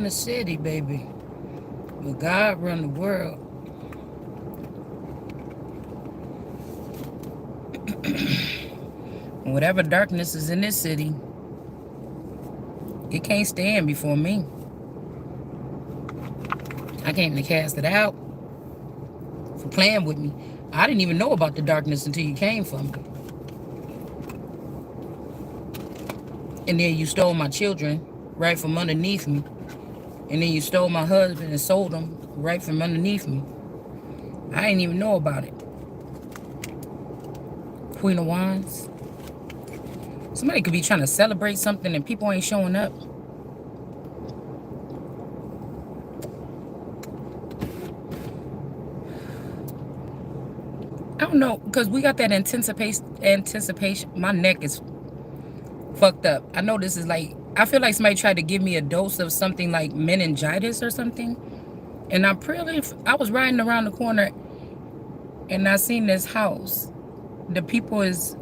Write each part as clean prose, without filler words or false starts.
the city, baby. But God run the world. Whatever darkness is in this city, it can't stand before me. I came to cast it out for playing with me. I didn't even know about the darkness until you came for me. And then you stole my children right from underneath me. And then you stole my husband and sold him right from underneath me. I didn't even know about it. Queen of Wands. Somebody could be trying to celebrate something and people ain't showing up. I don't know, because we got that anticipation. My neck is fucked up. I know this is like, I feel like somebody tried to give me a dose of something like meningitis or something. And I was riding around the corner and I seen this house. The people is,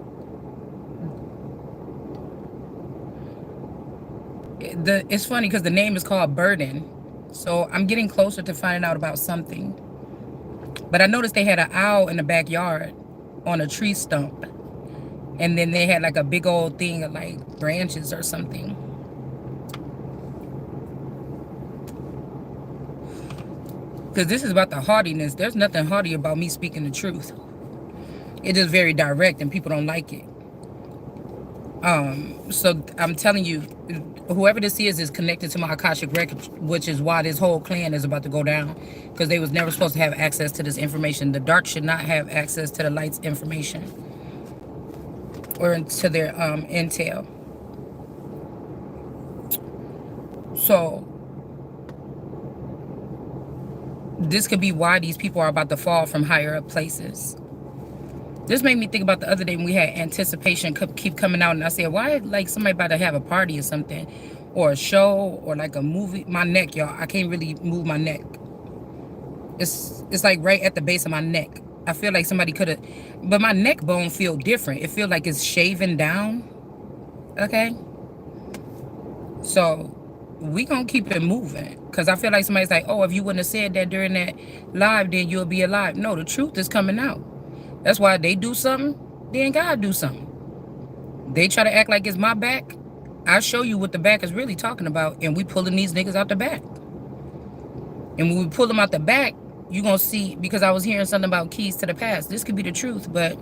it's funny because the name is called Burden. So I'm getting closer to finding out about something. But I noticed they had an owl in the backyard on a tree stump. And then they had like a big old thing of like branches or something. Because this is about the haughtiness. There's nothing haughty about me speaking the truth. It is very direct and people don't like it. So I'm telling you, whoever this is connected to my Akashic record, which is why this whole clan is about to go down, because they was never supposed to have access to this information. The dark should not have access to the light's information or to their intel. So this could be why these people are about to fall from higher up places. This made me think about the other day when we had anticipation keep coming out, and I said, why like somebody about to have a party or something, or a show, or like a movie? My neck, y'all, I can't really move my neck. It's like right at the base of my neck. I feel like somebody could have, but my neck bone feel different. It feel like it's shaving down. Okay, so we gonna keep it moving, because I feel like somebody's like, oh, if you wouldn't have said that during that live, then you'll be alive. No, the truth is coming out. That's why they do something, then God do something. They try to act like it's my back. I'll show you what the back is really talking about, and we pulling these niggas out the back. And when we pull them out the back, you're going to see, because I was hearing something about keys to the past. This could be the truth, but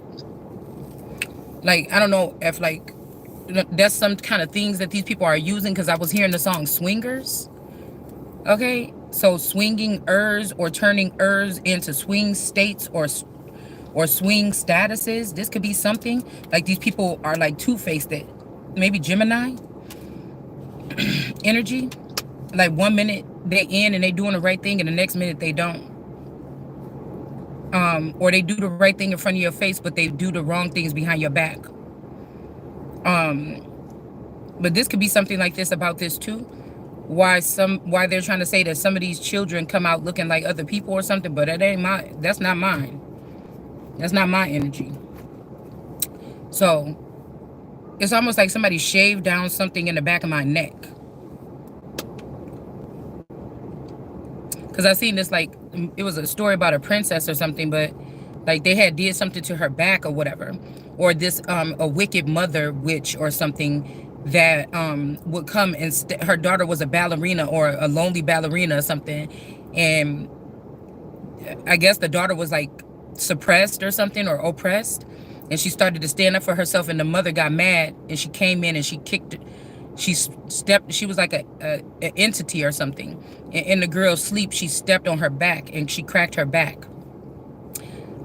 like, I don't know if like, that's some kind of things that these people are using, because I was hearing the song Swingers. Okay, so swinging ers or turning ers into swing states or swing statuses. This could be something like these people are like two-faced, that maybe Gemini energy. Like 1 minute they in and they doing the right thing, and the next minute they don't. Or they do the right thing in front of your face, but they do the wrong things behind your back. But this could be something like this about this too. Why they're trying to say that some of these children come out looking like other people or something, but that's not mine. That's not my energy. So it's almost like somebody shaved down something in the back of my neck. Because I seen this, like, it was a story about a princess or something, but like they had did something to her back or whatever. Or this, a wicked mother witch or something that would come and her daughter was a ballerina or a lonely ballerina or something. And I guess the daughter was like suppressed or something, or oppressed, and she started to stand up for herself, and the mother got mad and she came in and she kicked, she was like a entity or something. In the girl's sleep, she stepped on her back and she cracked her back.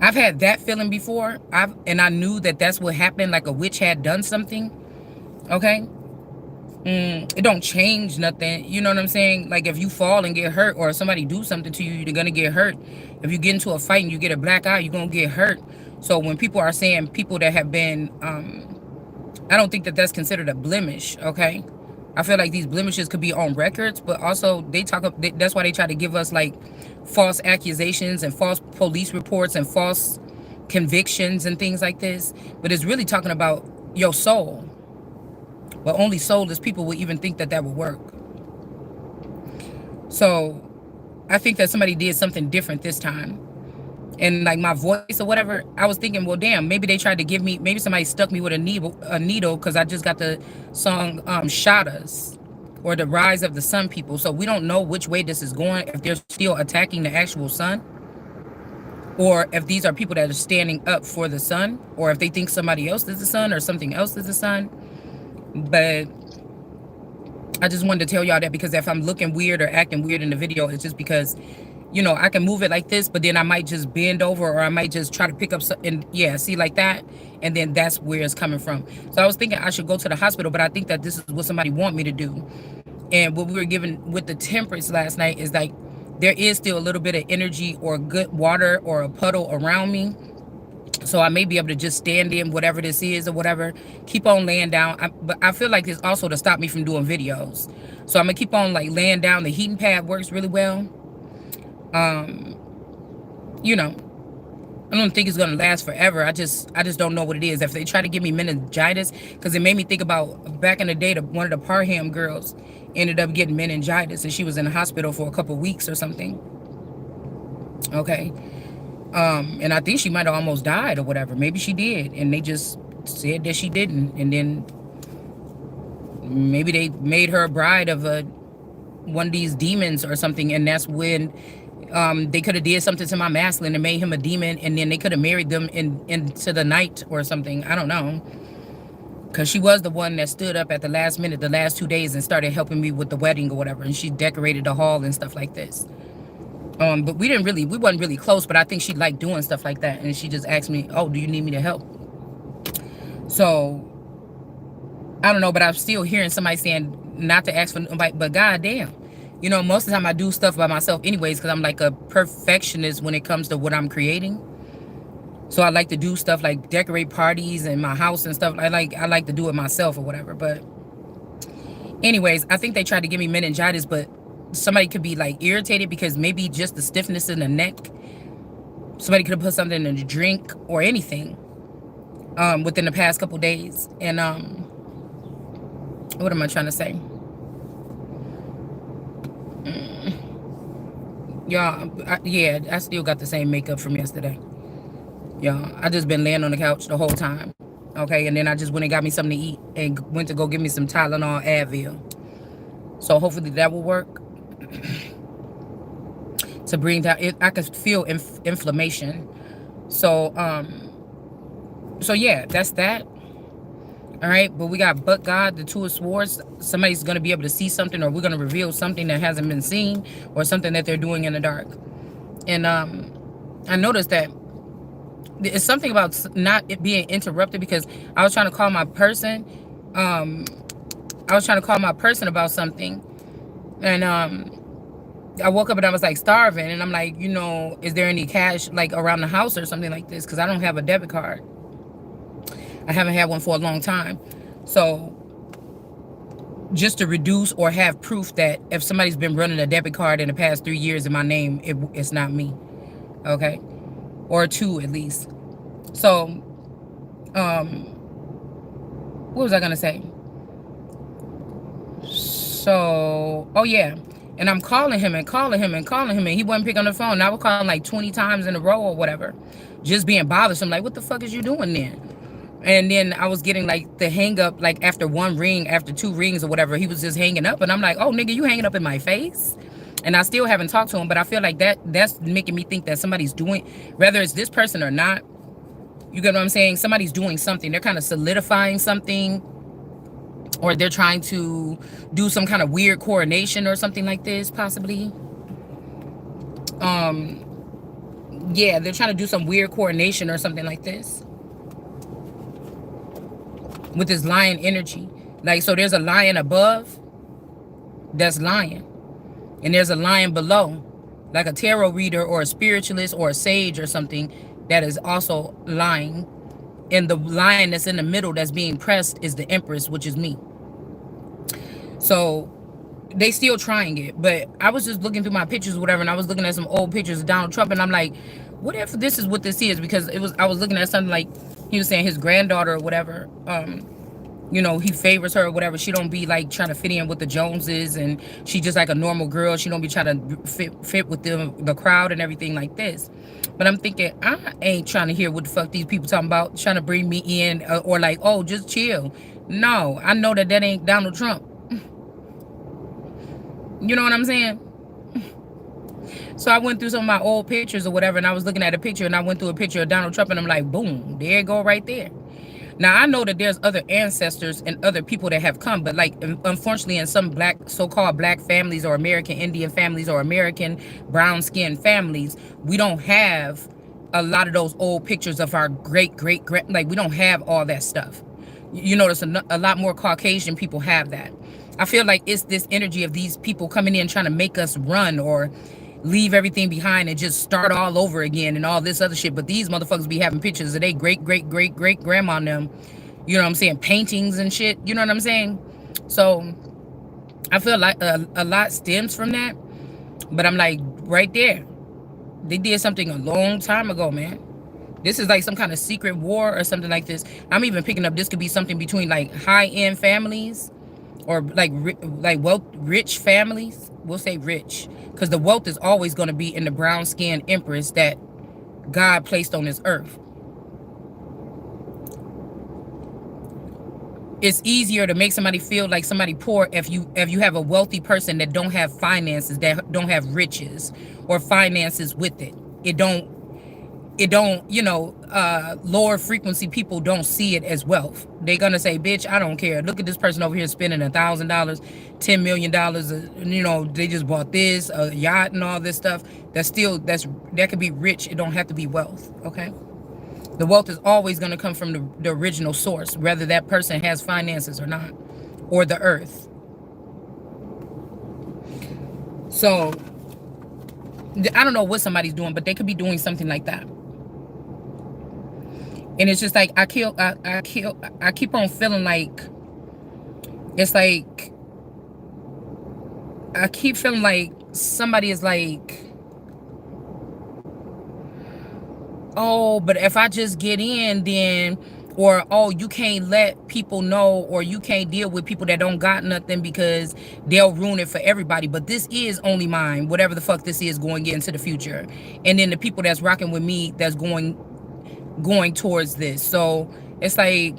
I've had that feeling before. And I knew that that's what happened, like a witch had done something. Okay, it don't change nothing, you know what I'm saying? Like if you fall and get hurt, or somebody do something to you, you're gonna get hurt. If you get into a fight and you get a black eye, you're gonna get hurt. So when people are saying people that have been I don't think that that's considered a blemish. Okay, I feel like these blemishes could be on records, but also that's why they try to give us like false accusations and false police reports and false convictions and things like this. But it's really talking about your soul. But only soulless people would even think that that would work. So I think that somebody did something different this time. And like my voice or whatever, I was thinking, well, damn, maybe they tried to give me, maybe somebody stuck me with a needle, because I just got the song Shadas, or the Rise of the Sun People. So we don't know which way this is going, if they're still attacking the actual sun, or if these are people that are standing up for the sun, or if they think somebody else is the sun or something else is the sun. But I just wanted to tell y'all that, because if I'm looking weird or acting weird in the video, it's just because, I can move it like this, but then I might just bend over, or I might just try to pick up something. Yeah, see, like that. And then that's where it's coming from. So I was thinking I should go to the hospital, but I think that this is what somebody want me to do. And what we were given with the temperance last night is like, there is still a little bit of energy or good water or a puddle around me. So I may be able to just stand in whatever this is or whatever, keep on laying down. But I feel like it's also to stop me from doing videos. So I'm gonna keep on like laying down. The heating pad works really well. Um, you know, I don't think it's gonna last forever. I just don't know what it is. If they try to give me meningitis, because it made me think about back in the day, one of the Parham girls ended up getting meningitis, and she was in the hospital for a couple weeks or something. Okay. And I think she might have almost died or whatever. Maybe she did, and they just said that she didn't. And then maybe they made her a bride of one of these demons or something, and that's when they could have did something to my masculine and made him a demon, and then they could have married them into the night or something. I don't know. Because she was the one that stood up at the last minute, the last 2 days, and started helping me with the wedding or whatever. And she decorated the hall and stuff like this. But we wasn't really close, but I think she liked doing stuff like that. And she just asked me, oh, do you need me to help? So, I don't know, but I'm still hearing somebody saying not to ask for nobody, but goddamn. Most of the time I do stuff by myself anyways, because I'm like a perfectionist when it comes to what I'm creating. So I like to do stuff like decorate parties in my house and stuff. I like to do it myself or whatever. But anyways, I think they tried to give me meningitis, but somebody could be like irritated because maybe just the stiffness in the neck. Somebody could have put something in the drink or anything within the past couple days. And what am I trying to say? Y'all, yeah, I still got the same makeup from yesterday. Y'all, I just been laying on the couch the whole time. Okay, and then I just went and got me something to eat and went to go get me some Tylenol Advil. So hopefully that will work to bring down it. I could feel inflammation. So yeah, that's that. All right, but we got but God, the Two of Swords. Somebody's going to be able to see something, or we're going to reveal something that hasn't been seen, or something that they're doing in the dark. And I noticed that it's something about not it being interrupted, because I was trying to call my person. I was trying to call my person about something, and I woke up and I was like starving, and I'm like, is there any cash like around the house or something like this? Because I don't have a debit card. I haven't had one for a long time. So just to reduce or have proof that if somebody's been running a debit card in the past 3 years in my name, it's not me. Okay. Or 2 at least. So, what was I going to say? So, oh yeah. And I'm calling him and calling him and calling him, and he wasn't picking on the phone. And I would call him like 20 times in a row or whatever. Just being bothersome. Like, what the fuck is you doing there? And then I was getting like the hang up, like after 1 ring, after 2 rings or whatever, he was just hanging up. And I'm like, oh, nigga, you hanging up in my face? And I still haven't talked to him, but I feel like that's making me think that somebody's doing, whether it's this person or not, you get what I'm saying? Somebody's doing something. They're kind of solidifying something, or they're trying to do some kind of weird coronation or something like this, possibly. Yeah, they're trying to do some weird coronation or something like this with this lion energy. Like, so there's a lion above that's lying, and there's a lion below, like a tarot reader or a spiritualist or a sage or something, that is also lying. And the lion that's in the middle that's being pressed is the Empress, which is me. So they still trying it. But I was just looking through my pictures or whatever, and I was looking at some old pictures of Donald Trump, and I'm like, what if this is what this is? Because I was looking at something like he was saying his granddaughter or whatever you know, he favors her or whatever. She don't be like trying to fit in with the Joneses, and she just like a normal girl. She don't be trying to fit with the crowd and everything like this. But I'm thinking, I ain't trying to hear what the fuck these people talking about, trying to bring me in, or like, oh, just chill. No, I know that ain't Donald Trump. You know what I'm saying? So I went through some of my old pictures or whatever, and I was looking at a picture, and I went through a picture of Donald Trump, and I'm like, boom, there you go right there. Now, I know that there's other ancestors and other people that have come, but like, unfortunately, in some black, so-called black families or American Indian families or American brown-skinned families, we don't have a lot of those old pictures of our great, like, we don't have all that stuff. You notice a lot more Caucasian people have that. I feel like it's this energy of these people coming in trying to make us run or leave everything behind and just start all over again and all this other shit. But these motherfuckers be having pictures of their great grandma and them, you know what I'm saying, paintings and shit, you know what I'm saying? So I feel like a lot stems from that. But I'm like, right there, they did something a long time ago, man. This is like some kind of secret war or something like this. I'm even picking up this could be something between like high-end families or like rich families. We'll say rich, because the wealth is always going to be in the brown-skinned empress that God placed on this earth. It's easier to make somebody feel like somebody poor if you have a wealthy person that don't have finances, that don't have riches or finances with it. It don't, you know, lower frequency people don't see it as wealth. They're gonna say, bitch, I don't care. Look at this person over here spending $1,000, $10 million. You know, they just bought this, a yacht and all this stuff. That could be rich. It don't have to be wealth. Okay. The wealth is always gonna come from the original source, whether that person has finances or not, or the earth. So I don't know what somebody's doing, but they could be doing something like that. And it's just like I keep on feeling like it's like I keep feeling like somebody is like, oh, but if I just get in, then, or oh, you can't let people know, or you can't deal with people that don't got nothing because they'll ruin it for everybody. But this is only mine, whatever the fuck this is, going into the future. And then the people that's rocking with me, that's going towards this. So it's like,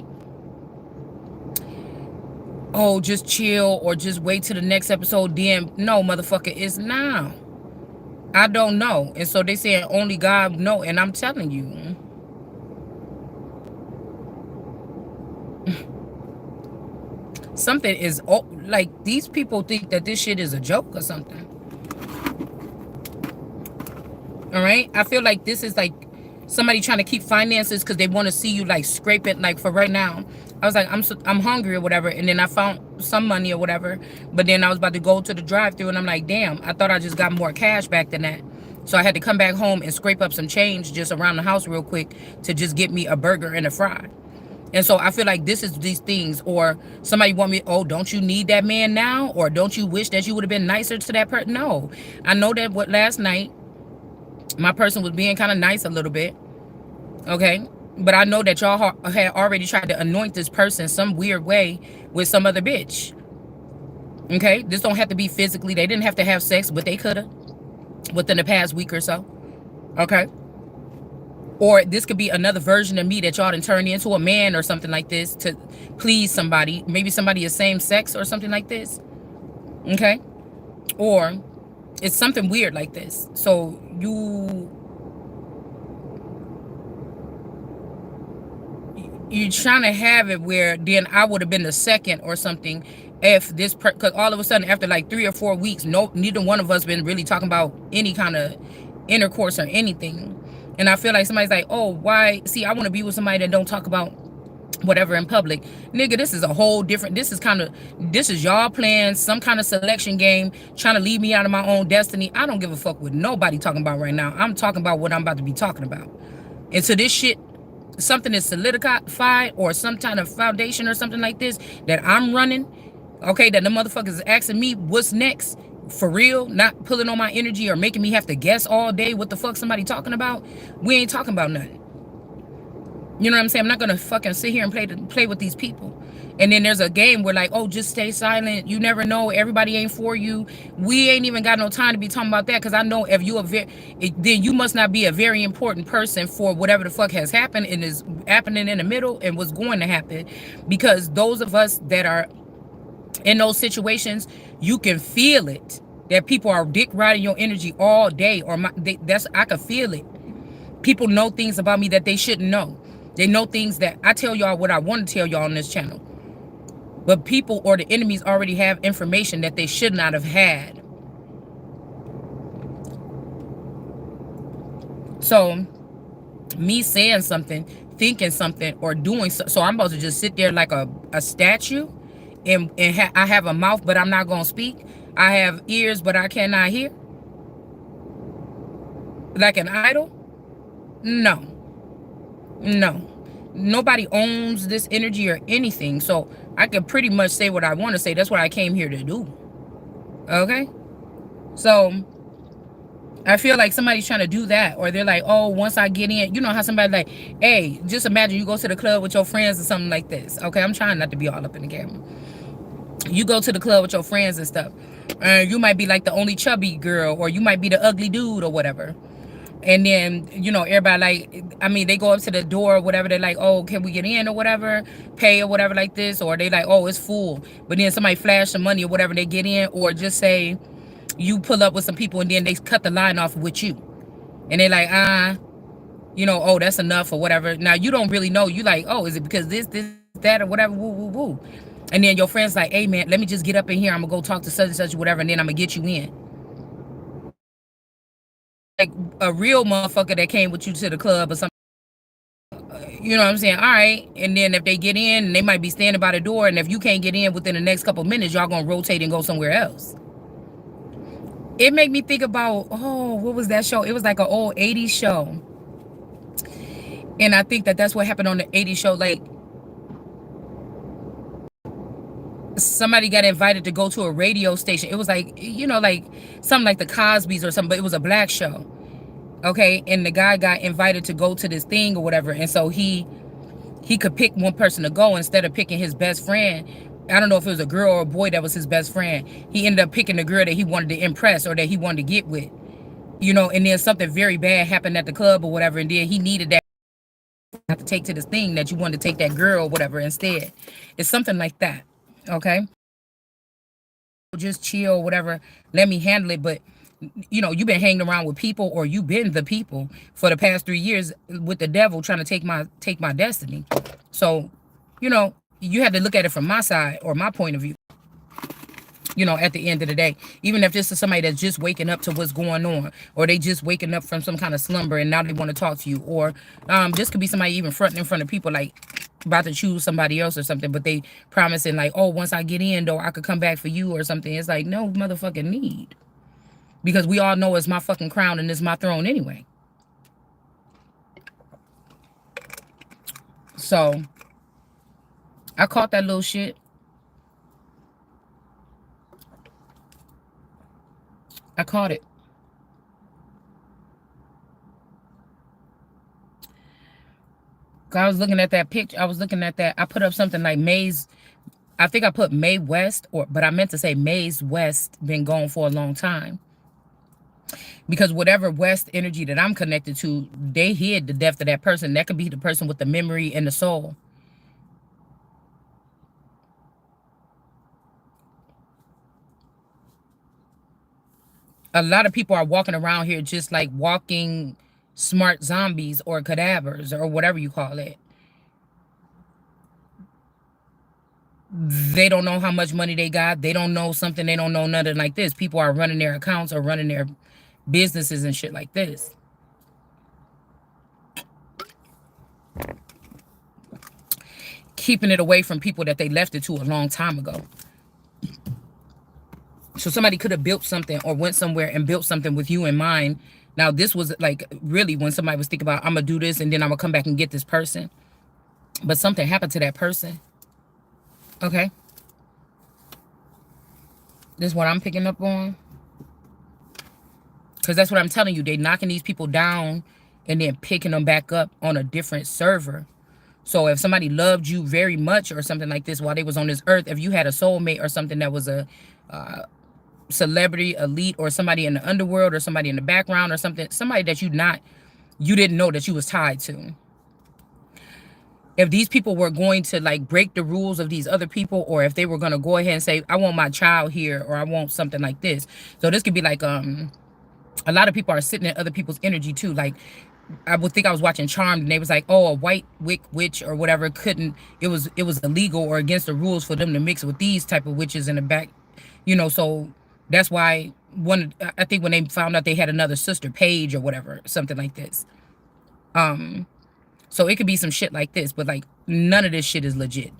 oh, just chill or just wait till the next episode. Then no, motherfucker, it's now. I don't know. And so they saying only God know. And I'm telling you, something is, oh, like, these people think that this shit is a joke or something. All right, I feel like this is like somebody trying to keep finances because they want to see you like scrape it. Like for right now, I was like, I'm hungry or whatever, and then I found some money or whatever, but then I was about to go to the drive-thru and I'm like, damn, I thought I just got more cash back than that. So I had to come back home and scrape up some change just around the house real quick to just get me a burger and a fry. And so I feel like this is these things, or somebody want me, oh, don't you need that man now? Or don't you wish that you would have been nicer to that person? No, I know that what last night, my person was being kind of nice a little bit. Okay. But I know that y'all had already tried to anoint this person some weird way with some other bitch. Okay. This don't have to be physically. They didn't have to have sex, but they could have within the past week or so. Okay. Or this could be another version of me that y'all done turned into a man or something like this to please somebody. Maybe somebody is same sex or something like this. Okay. Or it's something weird like this. So you're trying to have it where then I would have been the second or something if this, because all of a sudden after like 3 or 4 weeks, neither one of us been really talking about any kind of intercourse or anything. And I feel like somebody's like, oh, why? See, I want to be with somebody that don't talk about whatever in public. Nigga, this is a whole different, this is y'all playing some kind of selection game, trying to leave me out of my own destiny. I don't give a fuck what nobody talking about right now. I'm talking about what I'm about to be talking about. And so this shit, something is solidified, or some kind of foundation or something like this that I'm running, okay, that the motherfuckers is asking me what's next, for real, not pulling on my energy or making me have to guess all day what the fuck somebody talking about. We ain't talking about nothing. You know what I'm saying? I'm not gonna fucking sit here and play with these people. And then there's a game where like, oh, just stay silent. You never know. Everybody ain't for you. We ain't even got no time to be talking about that because I know if you are then you must not be a very important person for whatever the fuck has happened and is happening in the middle and what's going to happen. Because those of us that are in those situations, you can feel it. That people are dick riding your energy all day, or that's I can feel it. People know things about me that they shouldn't know. They know things that I tell y'all what I want to tell y'all on this channel. But people or the enemies already have information that they should not have had. So me saying something, thinking something, or doing so I'm supposed to just sit there like a statue and I have a mouth, but I'm not going to speak. I have ears, but I cannot hear. Like an idol? No. No. Nobody owns this energy or anything. So I can pretty much say what I want to say. That's what I came here to do. Okay? So I feel like somebody's trying to do that. Or they're like, oh, once I get in, you know how somebody like, hey, just imagine you go to the club with your friends or something like this. Okay, I'm trying not to be all up in the camera. You go to the club with your friends and stuff. You might be like the only chubby girl, or you might be the ugly dude or whatever. And then, you know, everybody like, I mean, they go up to the door or whatever. They're like, oh, can we get in or whatever, pay or whatever like this. Or they like, oh, it's full. But then somebody flash some money or whatever, they get in. Or just say you pull up with some people and then they cut the line off with you. And they're like, you know, oh, that's enough or whatever. Now, you don't really know. You like, oh, is it because this, that or whatever, woo, woo, woo. And then your friend's like, hey, man, let me just get up in here. I'm going to go talk to such and such or whatever. And then I'm going to get you in. Like a real motherfucker that came with you to the club or something. You know what I'm saying? All right. And then if they get in, they might be standing by the door. And if you can't get in within the next couple minutes, y'all going to rotate and go somewhere else. It made me think about, oh, what was that show? It was like an old 80s show. And I think that that's what happened on the 80s show. Like, somebody got invited to go to a radio station. It was like, you know, like something like the Cosbys or something, but it was a black show. Okay. And the guy got invited to go to this thing or whatever. And so he could pick one person to go instead of picking his best friend. I don't know if it was a girl or a boy that was his best friend. He ended up picking the girl that he wanted to impress or that he wanted to get with. You know, and then something very bad happened at the club or whatever. And then he needed that to take to this thing that you wanted to take that girl or whatever instead. It's something like that. Okay. Just chill, whatever. Let me handle it. But you know, you've been hanging around with people, or you've been the people for the past 3 years with the devil trying to take my destiny. So, you know, you had to look at it from my side or my point of view. You know, at the end of the day, even if this is somebody that's just waking up to what's going on, or they just waking up from some kind of slumber and now they want to talk to you, or this could be somebody even fronting in front of people like about to choose somebody else or something, but they promising like, oh, once I get in though, I could come back for you or something. It's like, no motherfucking need. Because we all know it's my fucking crown and it's my throne anyway. So I caught that little shit. I caught it. I was looking at that picture. I was looking at that. I put up something like Maze. I think I put May West, but I meant to say Maze West been gone for a long time. Because whatever West energy that I'm connected to, they hid the death of that person. That could be the person with the memory and the soul. A lot of people are walking around here just like walking smart zombies or cadavers or whatever you call it. They don't know how much money they got. They don't know something. They don't know nothing like this. People are running their accounts or running their businesses and shit like this. Keeping it away from people that they left it to a long time ago. So somebody could have built something or went somewhere and built something with you in mind. Now, this was like really when somebody was thinking about, I'm going to do this and then I'm going to come back and get this person. But something happened to that person. Okay. This is what I'm picking up on. Because that's what I'm telling you. They knocking these people down and then picking them back up on a different server So if somebody loved you very much or something like this while they was on this earth, if you had a soulmate or something that was a celebrity, elite, or somebody in the underworld or somebody in the background or something, somebody that you didn't know that you was tied to. If these people were going to like break the rules of these other people, or if they were going to go ahead and say, I want my child here, or I want something like this. So this could be like a lot of people are sitting in other people's energy too. Like I would think I was watching Charmed and they was like, oh, a white witch or whatever couldn't, it was illegal or against the rules for them to mix with these type of witches in the back, so that's why I think when they found out they had another sister, Paige or whatever, something like this. So it could be some shit like this, but like none of this shit is legit.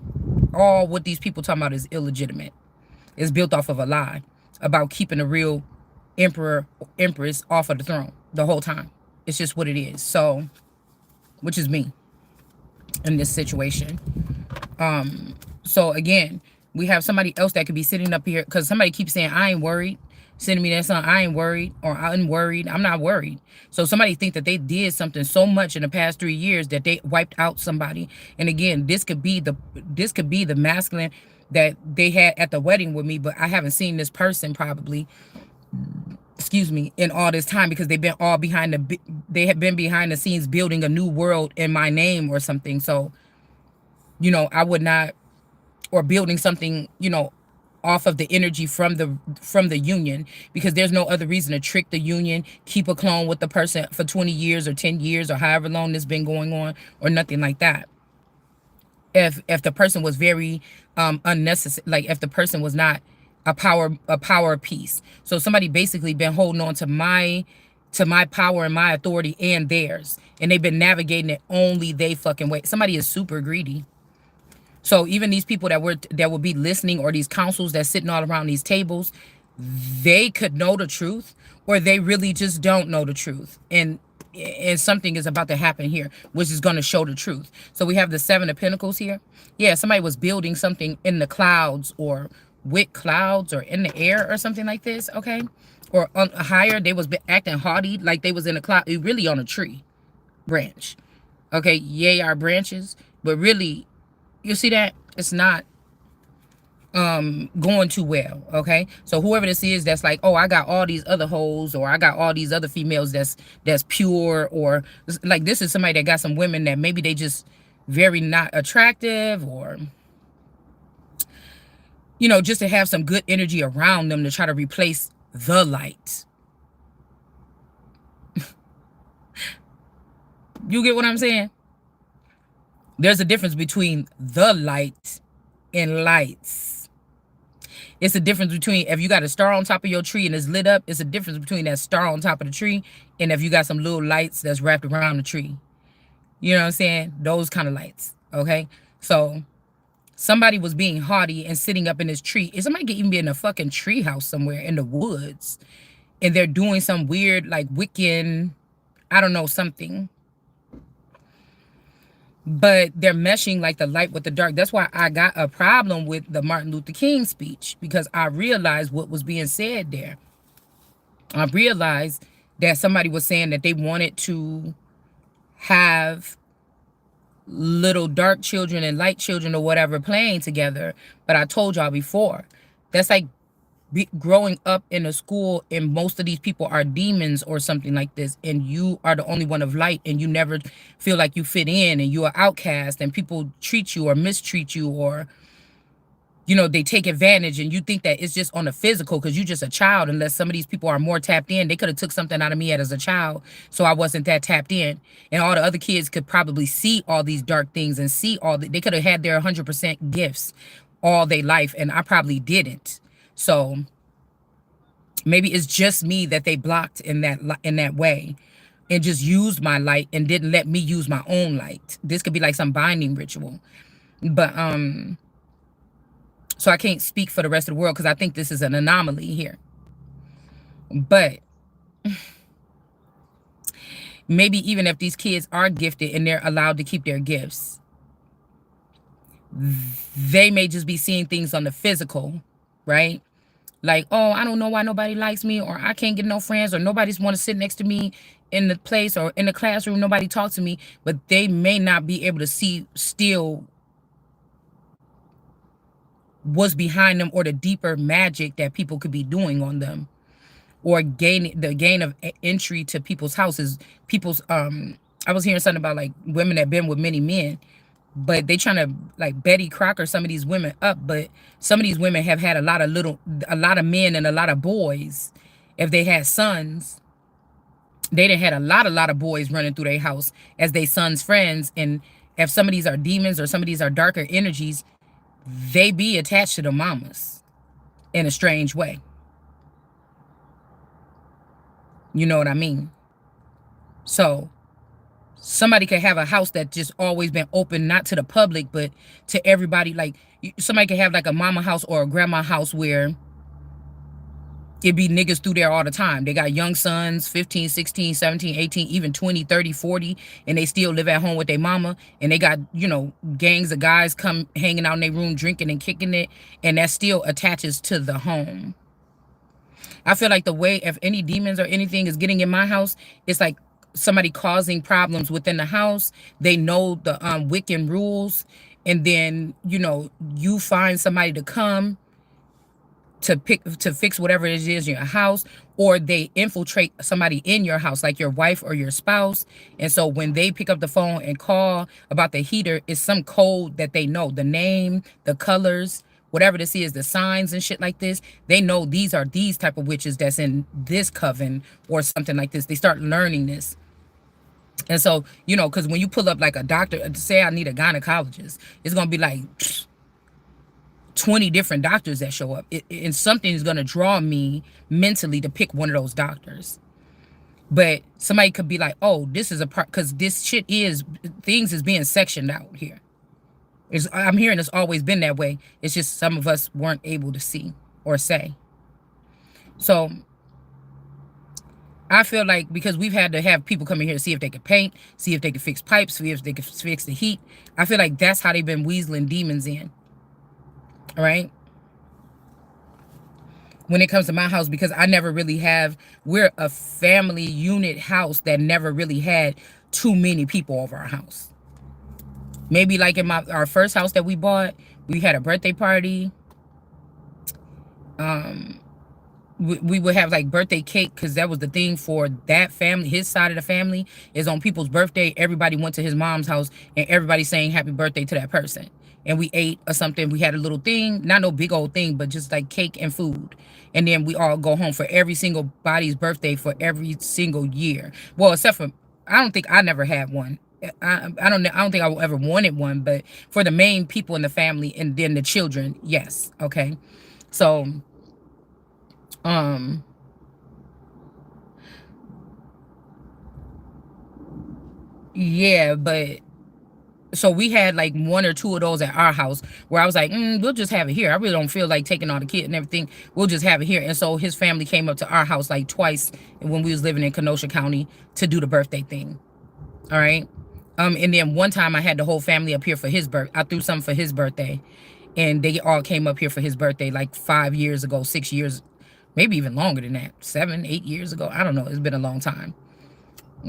All what these people talking about is illegitimate. It's built off of a lie about keeping the real emperor, empress off of the throne the whole time. It's just what it is. So, which is me in this situation. So again, we have somebody else that could be sitting up here because somebody keeps saying, I ain't worried. Sending me that song, I ain't worried, or I'm worried. I'm not worried. So somebody think that they did something so much in the past 3 years that they wiped out somebody. And again, this could be the masculine that they had at the wedding with me, but I haven't seen this person probably, excuse me, in all this time because they have been behind the scenes building a new world in my name or something. So, I would not, or building something, off of the energy from the union, because there's no other reason to trick the union, keep a clone with the person for 20 years or 10 years or however long this been going on, or nothing like that. If the person was very unnecessary, like if the person was not a power piece. So somebody basically been holding on to my power and my authority and theirs, and they've been navigating it only they fucking way. Somebody is super greedy. So even these people that would be listening, or these councils that's sitting all around these tables, they could know the truth, or they really just don't know the truth. And something is about to happen here, which is going to show the truth. So we have the Seven of Pentacles here. Yeah, somebody was building something in the clouds, or with clouds, or in the air, or something like this, okay? Or higher, they was acting haughty, like they was in a cloud, really on a tree branch. Okay, yay, our branches, but really, you see that it's not going too well. Okay, so whoever this is that's like, oh, I got all these other hoes, or I got all these other females that's pure, or like this is somebody that got some women that maybe they just very not attractive, or just to have some good energy around them to try to replace the light. You get what I'm saying? There's a difference between the light and lights. It's a difference between if you got a star on top of your tree and it's lit up. It's a difference between that star on top of the tree and if you got some little lights that's wrapped around the tree. You know what I'm saying? Those kind of lights. Okay? So somebody was being haughty and sitting up in this tree. Is somebody could even be in a fucking tree house somewhere in the woods, and they're doing some weird, like Wiccan, I don't know, something. But they're meshing like the light with the dark. That's why I got a problem with the Martin Luther King speech, because I realized what was being said there. I realized that somebody was saying that they wanted to have little dark children and light children or whatever playing together. But I told y'all before, that's like growing up in a school and most of these people are demons or something like this, and you are the only one of light, and you never feel like you fit in, and you are outcast, and people treat you or mistreat you, or they take advantage, and you think that it's just on the physical because you're just a child. Unless some of these people are more tapped in, they could have took something out of me as a child, so I wasn't that tapped in, and all the other kids could probably see all these dark things and see they could have had their 100% gifts all their life, and I probably didn't. So maybe it's just me that they blocked in that way, and just used my light and didn't let me use my own light. This could be like some binding ritual. But so I can't speak for the rest of the world because I think this is an anomaly here. But maybe even if these kids are gifted and they're allowed to keep their gifts, they may just be seeing things on the physical, right? Like, oh, I don't know why nobody likes me, or I can't get no friends, or nobody's want to sit next to me in the place or in the classroom, nobody talks to me. But they may not be able to see still what's behind them, or the deeper magic that people could be doing on them, or gain of entry to people's houses. People's I was hearing something about like women that been with many men, but they trying to like Betty Crocker some of these women up. But some of these women have had a lot of men and a lot of boys. If they had sons, they done had a lot of boys running through their house as they sons' friends. And if some of these are demons or some of these are darker energies, they be attached to the mamas in a strange way. You know what I mean? So somebody could have a house that just always been open, not to the public, but to everybody. Like somebody could have like a mama house or a grandma house where it be niggas through there all the time. They got young sons, 15, 16, 17, 18, even 20, 30, 40, and they still live at home with their mama. And they got, you know, gangs of guys come hanging out in their room, drinking and kicking it. And that still attaches to the home. I feel like the way, if any demons or anything is getting in my house, it's like somebody causing problems within the house. They know the Wiccan rules. And then, you know, you find somebody to come to fix whatever it is in your house, or they infiltrate somebody in your house, like your wife or your spouse. And so when they pick up the phone and call about the heater, it's some code that they know, the name, the colors, whatever this is, the signs and shit like this. They know these are these type of witches that's in this coven or something like this. They start learning this. And so, you know, because when you pull up like a doctor, say I need a gynecologist, it's gonna be like 20 different doctors that show up. And something is going to draw me mentally to pick one of those doctors. But somebody could be like, oh, this is a part, because this shit is, things is being sectioned out here. I'm hearing it's always been that way. It's just some of us weren't able to see or say. So I feel like because we've had to have people come in here to see if they could paint, see if they could fix pipes, see if they could fix the heat. I feel like that's how they've been weaseling demons in. All right. When it comes to my house, because I never really have, we're a family unit house that never really had too many people over our house. Maybe like in our first house that we bought, we had a birthday party. We would have like birthday cake, because that was the thing for that family. His side of the family is on people's birthday. Everybody went to his mom's house and everybody saying happy birthday to that person. And we ate or something. We had a little thing, not no big old thing, but just like cake and food. And then we all go home for every single body's birthday for every single year. Well, except for, I don't think I never had one. I don't think I will ever wanted one, but for the main people in the family and then the children, yes. Okay. So, yeah, but so we had like one or two of those at our house where I was like, we'll just have it here. I really don't feel like taking all the kids and everything. We'll just have it here. And so his family came up to our house like twice when we was living in Kenosha County to do the birthday thing. All right. And then one time I had the whole family up here for his birthday. I threw something for his birthday, and they all came up here for his birthday like 5 years ago, 6 years, maybe even longer than that, 7, 8 years ago. I don't know. It's been a long time.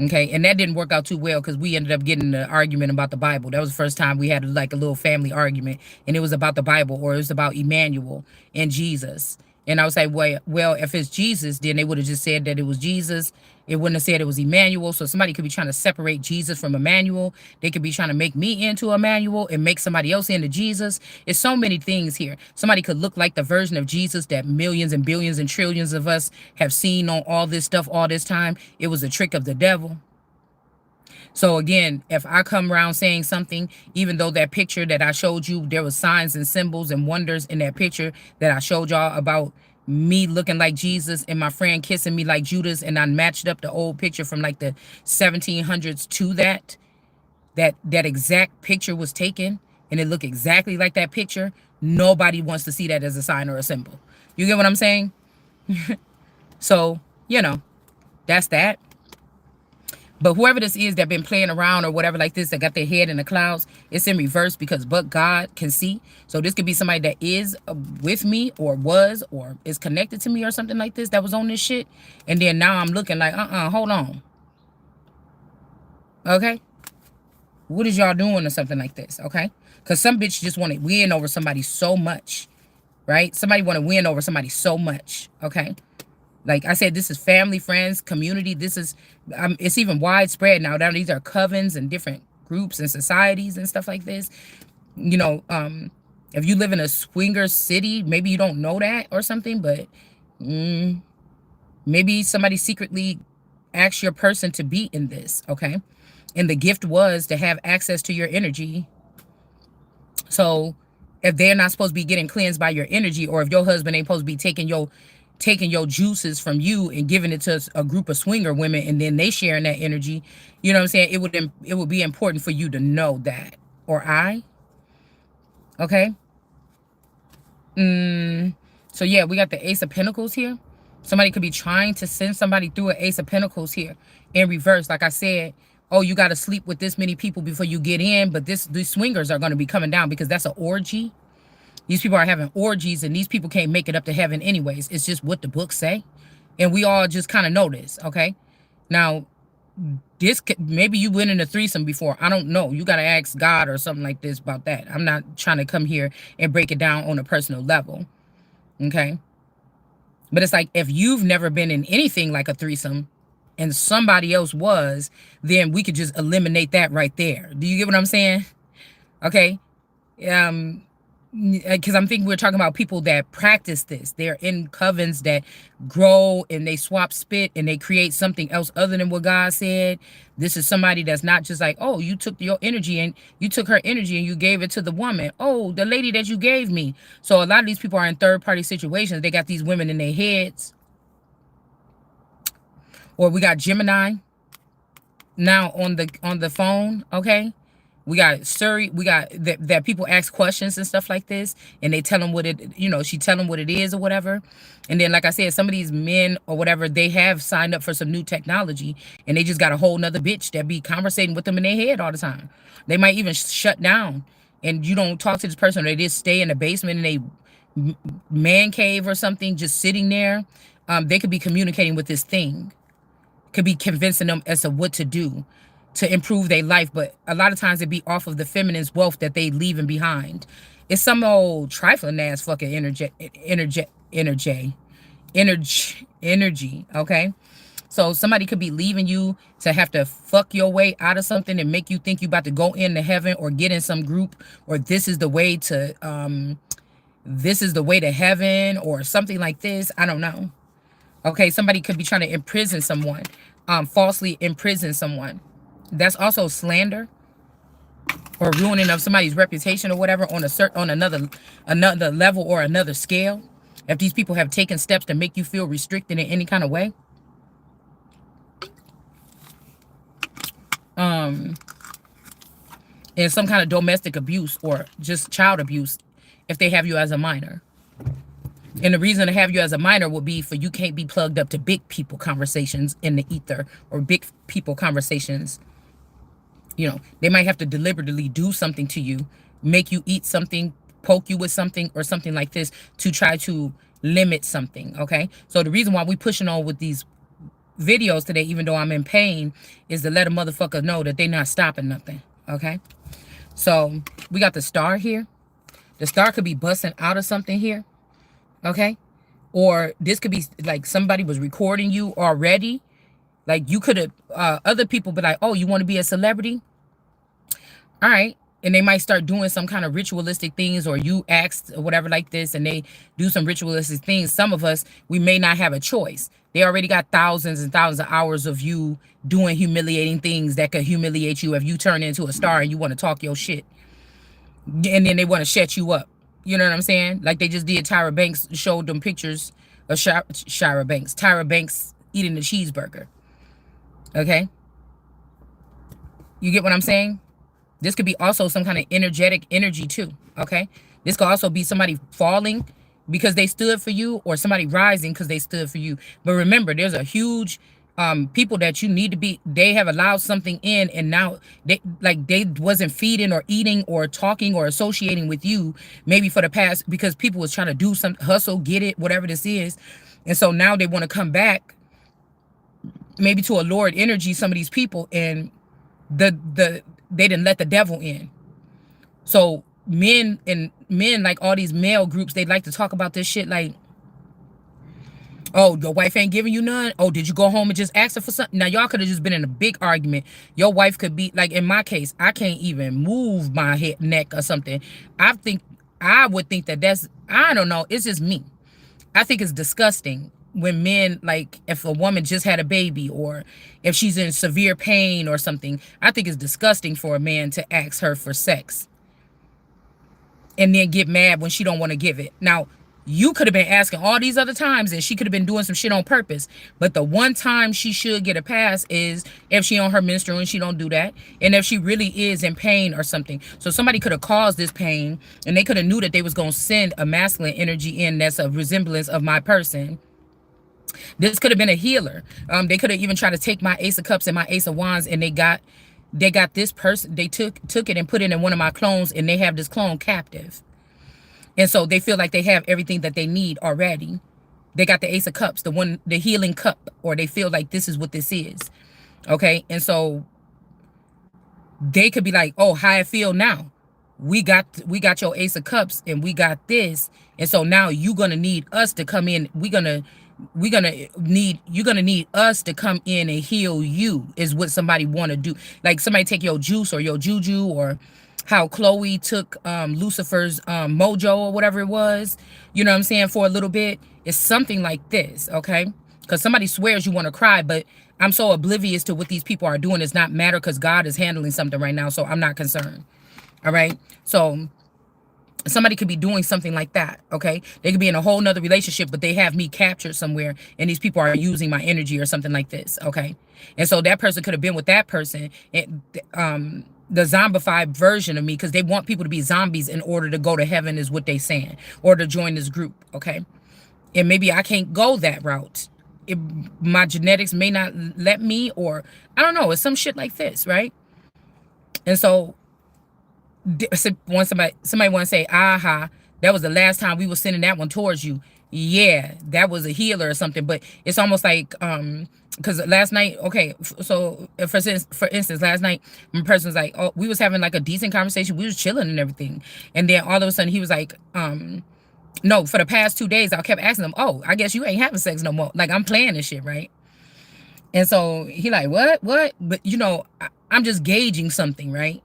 Okay, and that didn't work out too well because we ended up getting an argument about the Bible. That was the first time we had like a little family argument, and it was about the Bible, or it was about Emmanuel and Jesus. And I was like, well, if it's Jesus, then they would have just said that it was Jesus. It wouldn't have said it was Emmanuel. So somebody could be trying to separate Jesus from Emmanuel. They could be trying to make me into Emmanuel and make somebody else into Jesus. It's so many things here. Somebody could look like the version of Jesus that millions and billions and trillions of us have seen on all this stuff all this time. It was a trick of the devil. So again, if I come around saying something, even though that picture that I showed you, there was signs and symbols and wonders in that picture that I showed y'all about me looking like Jesus and my friend kissing me like Judas, and I matched up the old picture from like the 1700s to that exact picture was taken, and it looked exactly like that picture. Nobody wants to see that as a sign or a symbol. You get what I'm saying? So, you know, that's that. But whoever this is that been playing around or whatever like this, that got their head in the clouds, it's in reverse because but God can see. So this could be somebody that is with me or was or is connected to me or something like this that was on this shit. And then now I'm looking like, hold on. Okay? What is y'all doing or something like this? Okay? Because some bitch just want to win over somebody so much. Right? Somebody want to win over somebody so much. Okay? Like I said, this is family, friends, community. This is, it's even widespread now. Now these are covens and different groups and societies and stuff like this. You know, if you live in a swinger city, maybe you don't know that or something, but maybe somebody secretly asked your person to be in this, okay? And the gift was to have access to your energy. So if they're not supposed to be getting cleansed by your energy, or if your husband ain't supposed to be taking your juices from you and giving it to a group of swinger women and then they sharing that energy, you know what I'm saying? It would be important for you to know that. Or okay? So yeah, we got the Ace of Pentacles here. Somebody could be trying to send somebody through an Ace of Pentacles here in reverse. Like I said, oh, you got to sleep with this many people before you get in, but these swingers are going to be coming down because that's an orgy. These people are having orgies, and these people can't make it up to heaven anyways. It's just what the books say. And we all just kind of know this, okay? Now, maybe you went in a threesome before. I don't know. You got to ask God or something like this about that. I'm not trying to come here and break it down on a personal level, okay? But it's like if you've never been in anything like a threesome and somebody else was, then we could just eliminate that right there. Do you get what I'm saying? Okay. Because I'm thinking we're talking about people that practice this. They're in covens that grow and they swap spit and they create something else other than what God said. This is somebody that's not just like, oh, you took your energy and you took her energy and you gave it to the woman. Oh, the lady that you gave me. So a lot of these people are in third-party situations. They got these women in their heads. Or we got Gemini now on the phone, okay? We got Surrey. We got that people ask questions and stuff like this, and they tell them what it, she tell them what it is or whatever. And then, like I said, some of these men or whatever, they have signed up for some new technology, and they just got a whole nother bitch that be conversating with them in their head all the time. They might even shut down, and you don't talk to this person, or they just stay in the basement in a man cave or something, just sitting there. They could be communicating with this thing, could be convincing them as to what to do to improve their life, but a lot of times it be off of the feminine's wealth that they leaving behind. It's some old trifling ass fucking energy, okay? So somebody could be leaving you to have to fuck your way out of something and make you think you about to go into heaven or get in some group, or this is the way to heaven or something like this. I don't know. Okay, somebody could be trying to imprison someone, falsely imprison someone. That's also slander or ruining of somebody's reputation or whatever on another level or another scale. If these people have taken steps to make you feel restricted in any kind of way. And some kind of domestic abuse or just child abuse if they have you as a minor. And the reason to have you as a minor would be for you can't be plugged up to big people conversations in the ether or big people conversations. They might have to deliberately do something to you, make you eat something, poke you with something or something like this to try to limit something, okay? So the reason why we pushing on with these videos today, even though I'm in pain, is to let a motherfucker know that they're not stopping nothing, okay? So we got the star here. The star could be busting out of something here, okay? Or this could be like somebody was recording you already. Like you could have, other people be like, oh, you want to be a celebrity? All right. And they might start doing some kind of ritualistic things, or you asked or whatever like this, and they do some ritualistic things. Some of us, we may not have a choice. They already got thousands and thousands of hours of you doing humiliating things that could humiliate you if you turn into a star and you want to talk your shit. And then they want to shut you up. You know what I'm saying? Like they just did. Tyra Banks showed them pictures of Tyra Banks eating a cheeseburger. Okay? You get what I'm saying? This could be also some kind of energetic energy too, okay? This could also be somebody falling because they stood for you, or somebody rising because they stood for you. But remember, there's a huge people that you need to be, they have allowed something in, and now they wasn't feeding or eating or talking or associating with you maybe for the past, because people was trying to do some hustle, get it, whatever this is. And so now they want to come back maybe to a lowered energy, some of these people, and they didn't let the devil in. So men like all these male groups, they like to talk about this shit like, oh, your wife ain't giving you none. Oh, did you go home and just ask her for something? Now, y'all could have just been in a big argument. Your wife could be, like in my case, I can't even move my head, neck or something. I would think that that's, I don't know. It's just me. I think it's disgusting when men, like if a woman just had a baby or if she's in severe pain or something, I think it's disgusting for a man to ask her for sex and then get mad when she don't want to give it. Now, you could have been asking all these other times and she could have been doing some shit on purpose. But the one time she should get a pass is if she on her menstrual and she don't do that. And if she really is in pain or something. So somebody could have caused this pain and they could have knew that they was going to send a masculine energy in that's a resemblance of my person. This could have been a healer. They could have even tried to take my Ace of Cups and my Ace of Wands, and they got this person, they took it and put it in one of my clones, and they have this clone captive. And so they feel like they have everything that they need already. They got the Ace of Cups, the healing cup, or they feel like this is what this is. Okay. And so they could be like, oh, how I feel now. We got your Ace of Cups and we got this. And so now you're going to need us to come in. You're going to need us to come in and heal you, is what somebody want to do. Like somebody take your juice or your juju, or how Chloe took Lucifer's mojo or whatever it was, you know what I'm saying, for a little bit. It's something like this, okay? Because somebody swears you want to cry, but I'm so oblivious to what these people are doing. It's not matter, because God is handling something right now, so I'm not concerned, all right? So somebody could be doing something like that, okay? They could be in a whole nother relationship, but they have me captured somewhere, and these people are using my energy or something like this, okay? And so that person could have been with that person, and the zombified version of me, because they want people to be zombies in order to go to heaven, is what they saying, or to join this group, okay? And maybe I can't go that route. My genetics may not let me, or I don't know, it's some shit like this, right? And so when somebody want to say, aha, that was the last time we were sending that one towards you. Yeah, that was a healer or something. But it's almost like, because last night, okay, so for instance, last night, my person was like, oh, we was having like a decent conversation. We was chilling and everything. And then all of a sudden he was like, no, for the past 2 days, I kept asking him, oh, I guess you ain't having sex no more. Like, I'm playing this shit, right? And so he like, what? But, you know, I'm just gauging something, right?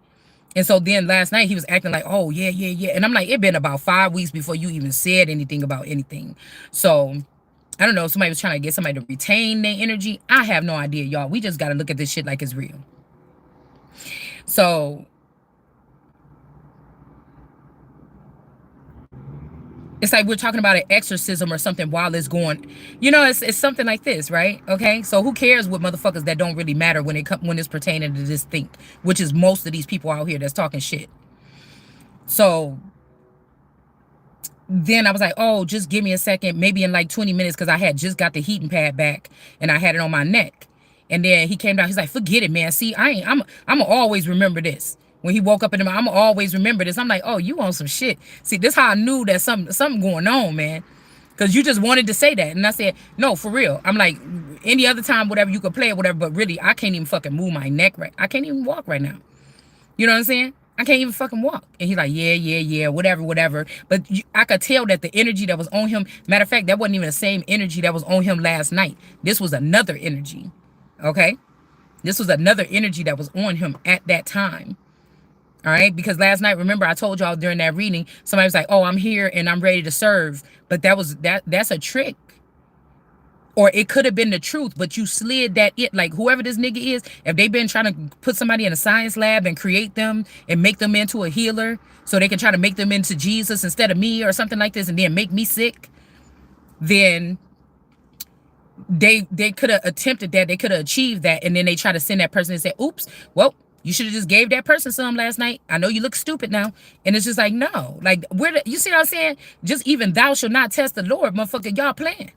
And so then last night he was acting like, oh, yeah. And I'm like, it been about 5 weeks before you even said anything about anything. So I don't know. Somebody was trying to get somebody to retain their energy. I have no idea, y'all. We just got to look at this shit like it's real. So it's like we're talking about an exorcism or something while it's going, you know, it's something like this, right? Okay, so who cares what motherfuckers that don't really matter when it's pertaining to this thing, which is most of these people out here that's talking shit. So then I was like, oh, just give me a second, maybe in like 20 minutes, because I had just got the heating pad back and I had it on my neck. And then he came down, he's like, forget it, man. See, I'm gonna always remember this. When he woke up in the morning, I'm gonna always remember this. I'm like, oh, you on some shit. See, this how I knew that something going on, man. Because you just wanted to say that. And I said, no, for real. I'm like, any other time, whatever, you could play it, whatever. But really, I can't even fucking move my neck right. I can't even walk right now. You know what I'm saying? I can't even fucking walk. And he's like, yeah, whatever. But I could tell that the energy that was on him, matter of fact, that wasn't even the same energy that was on him last night. This was another energy, okay? This was another energy that was on him at that time. All right, because last night, remember, I told y'all during that reading, somebody was like, oh, I'm here and I'm ready to serve. But that's a trick. Or it could have been the truth, but you slid that like whoever this nigga is, if they've been trying to put somebody in a science lab and create them and make them into a healer so they can try to make them into Jesus instead of me or something like this, and then make me sick, then they could have attempted that. They could have achieved that. And then they try to send that person and say, oops, well, you should have just gave that person some last night. I know you look stupid now. And it's just like, no. Like, you see what I'm saying? Just even thou shall not test the Lord, motherfucker. Y'all playing.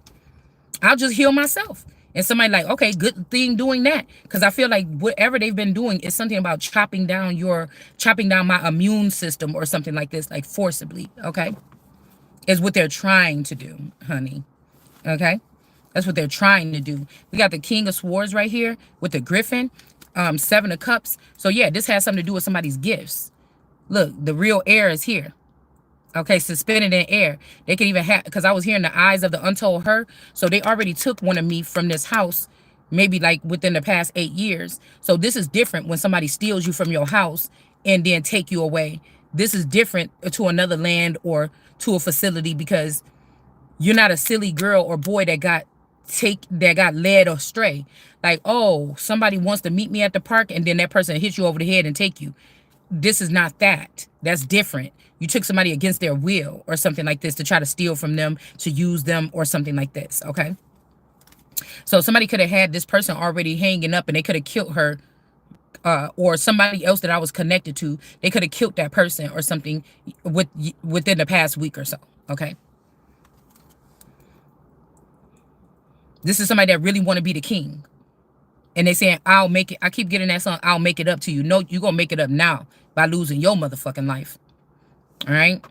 I'll just heal myself. And somebody like, okay, good thing doing that. Because I feel like whatever they've been doing is something about chopping down my immune system or something like this, like forcibly, okay? Is what they're trying to do, honey. Okay? That's what they're trying to do. We got the King of Swords right here with the Griffin, Seven of Cups. So yeah, this has something to do with somebody's gifts. Look, the real heir is here. Okay, suspended in air. They could even have, because I was hearing the eyes of the untold her. So they already took one of me from this house, maybe like within the past 8 years. So this is different when somebody steals you from your house and then take you away. This is different to another land or to a facility, because you're not a silly girl or boy that got led astray. Like, oh, somebody wants to meet me at the park and then that person hits you over the head and take you. This is not that. That's different. You took somebody against their will or something like this to try to steal from them, to use them or something like this, okay? So somebody could have had this person already hanging up and they could have killed her, or somebody else that I was connected to. They could have killed that person or something within the past week or so, okay? This is somebody that really want to be the king. And they saying, I'll make it. I keep getting that song, I'll make it up to you. No, you're going to make it up now by losing your motherfucking life. All right?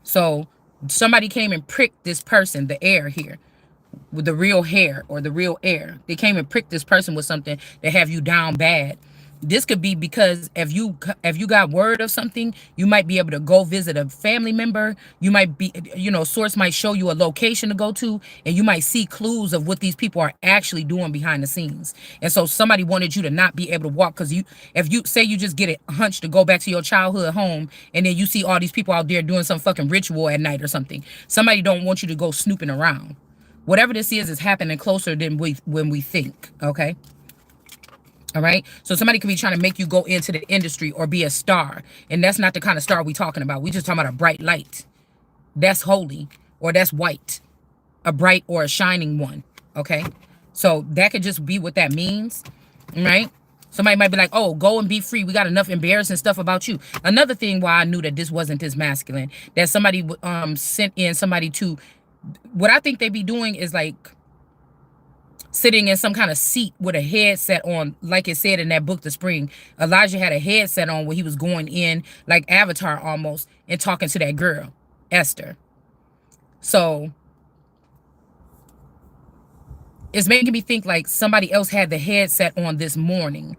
So somebody came and pricked this person, the heir here, with the real hair or the real heir. They came and pricked this person with something that have you down bad. This could be because if you got word of something, you might be able to go visit a family member. You might be, source might show you a location to go to, and you might see clues of what these people are actually doing behind the scenes. And so somebody wanted you to not be able to walk, because if you say you just get a hunch to go back to your childhood home, and then you see all these people out there doing some fucking ritual at night or something. Somebody don't want you to go snooping around. Whatever this is happening closer than when we think, okay? All right. So somebody could be trying to make you go into the industry or be a star. And that's not the kind of star we talking about. We just talking about a bright light. That's holy, or that's white. A bright or a shining one. Okay. So that could just be what that means. Right. Somebody might be like, oh, go and be free. We got enough embarrassing stuff about you. Another thing why I knew that this wasn't this masculine, that somebody sent in somebody to, what I think they be doing is like sitting in some kind of seat with a headset on, like it said in that book, The Spring. Elijah had a headset on where he was going in like Avatar almost and talking to that girl, Esther. So it's making me think like somebody else had the headset on this morning,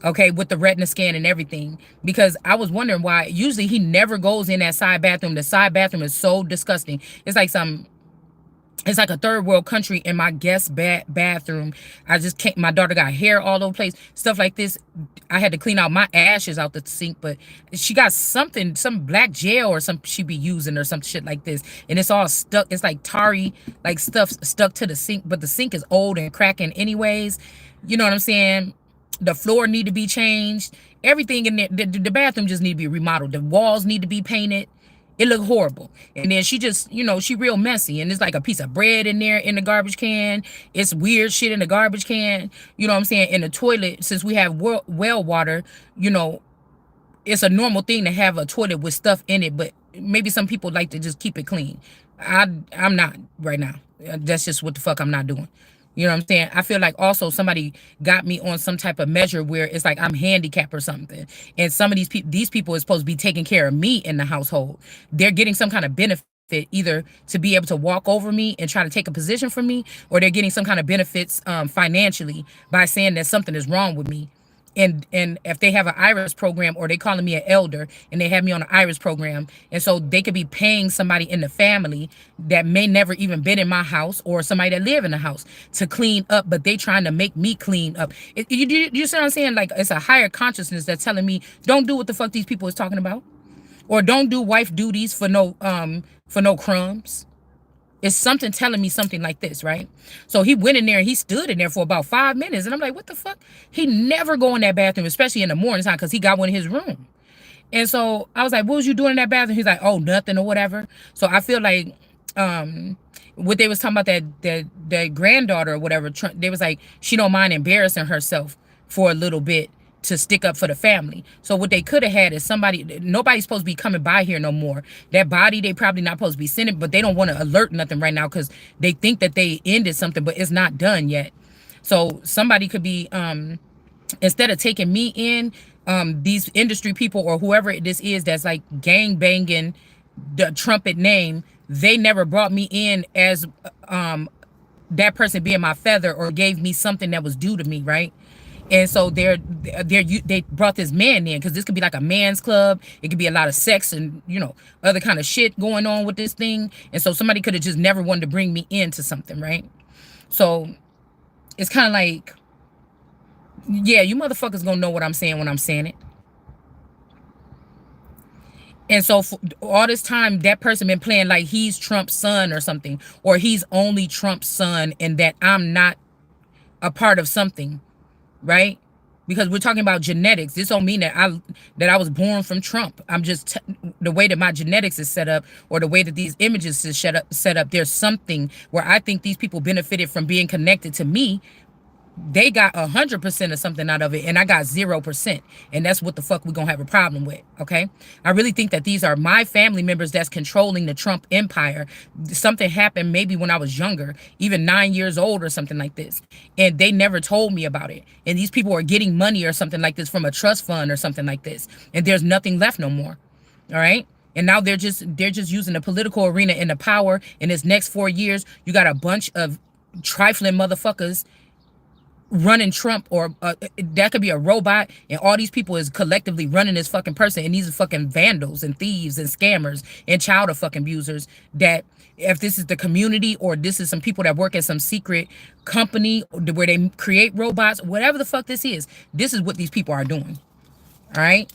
okay, with the retina scan and everything, because I was wondering why. Usually he never goes in that side bathroom. The side bathroom is so disgusting. It's like a third world country in my guest bathroom. I just can't. My daughter got hair all over the place, stuff like this. I had to clean out my ashes out the sink, but she got something, some black gel or some she be using or some shit like this, and it's all stuck. It's like tarry, like stuff stuck to the sink, but the sink is old and cracking anyways. You know what I'm saying? The floor need to be changed. Everything in there, the bathroom just need to be remodeled. The walls need to be painted. It looked horrible. And then she just, she real messy. And there's like a piece of bread in there in the garbage can. It's weird shit in the garbage can. You know what I'm saying? In the toilet, since we have well water, it's a normal thing to have a toilet with stuff in it. But maybe some people like to just keep it clean. I'm not right now. That's just what the fuck I'm not doing. You know what I'm saying? I feel like also somebody got me on some type of measure where it's like I'm handicapped or something. And some of these people are supposed to be taking care of me in the household. They're getting some kind of benefit, either to be able to walk over me and try to take a position from me, or they're getting some kind of benefits financially by saying that something is wrong with me. And if they have an IRIS program, or they calling me an elder and they have me on an IRIS program, and so they could be paying somebody in the family that may never even been in my house, or somebody that live in the house, to clean up, but they trying to make me clean up. You see what I'm saying? Like, it's a higher consciousness that's telling me don't do what the fuck these people is talking about, or don't do wife duties for no crumbs. It's something telling me something like this, right? So he went in there and he stood in there for about 5 minutes. And I'm like, what the fuck? He never go in that bathroom, especially in the morning time, because he got one in his room. And so I was like, what was you doing in that bathroom? He's like, oh, nothing or whatever. So I feel like what they was talking about, that granddaughter or whatever, they was like, she don't mind embarrassing herself for a little bit to stick up for the family. So what they could have had is nobody's supposed to be coming by here no more. That body, they probably not supposed to be sending, but they don't want to alert nothing right now because they think that they ended something, but it's not done yet. So somebody could be instead of taking me in, these industry people or whoever this is that's like gang banging the trumpet name, they never brought me in as that person being my feather or gave me something that was due to me, right? And so they brought this man in because this could be like a man's club. It could be a lot of sex and other kind of shit going on with this thing. And so somebody could have just never wanted to bring me into something, right? So it's kind of like, yeah, you motherfuckers gonna know what I'm saying when I'm saying it. And so for all this time, that person been playing like he's Trump's son or something, or he's only Trump's son, and that I'm not a part of something, right? Because we're talking about genetics. This don't mean that I was born from Trump. I'm just the way that my genetics is set up, or the way that these images is set up. There's something where I think these people benefited from being connected to me. They got 100% of something out of it, and I got 0%, and that's what the fuck we gonna have a problem with. Okay, I really think that these are my family members that's controlling the Trump empire. Something happened maybe when I was younger, even 9 years old or something like this, and they never told me about it. And these people are getting money or something like this from a trust fund or something like this, and there's nothing left no more. All right. And now they're just using the political arena and the power. In this next 4 years, you got a bunch of trifling motherfuckers running Trump, or that could be a robot, and all these people is collectively running this fucking person, and these are fucking vandals and thieves and scammers and child of fucking abusers. That if this is the community, or this is some people that work at some secret company where they create robots, whatever the fuck this is what these people are doing. All right.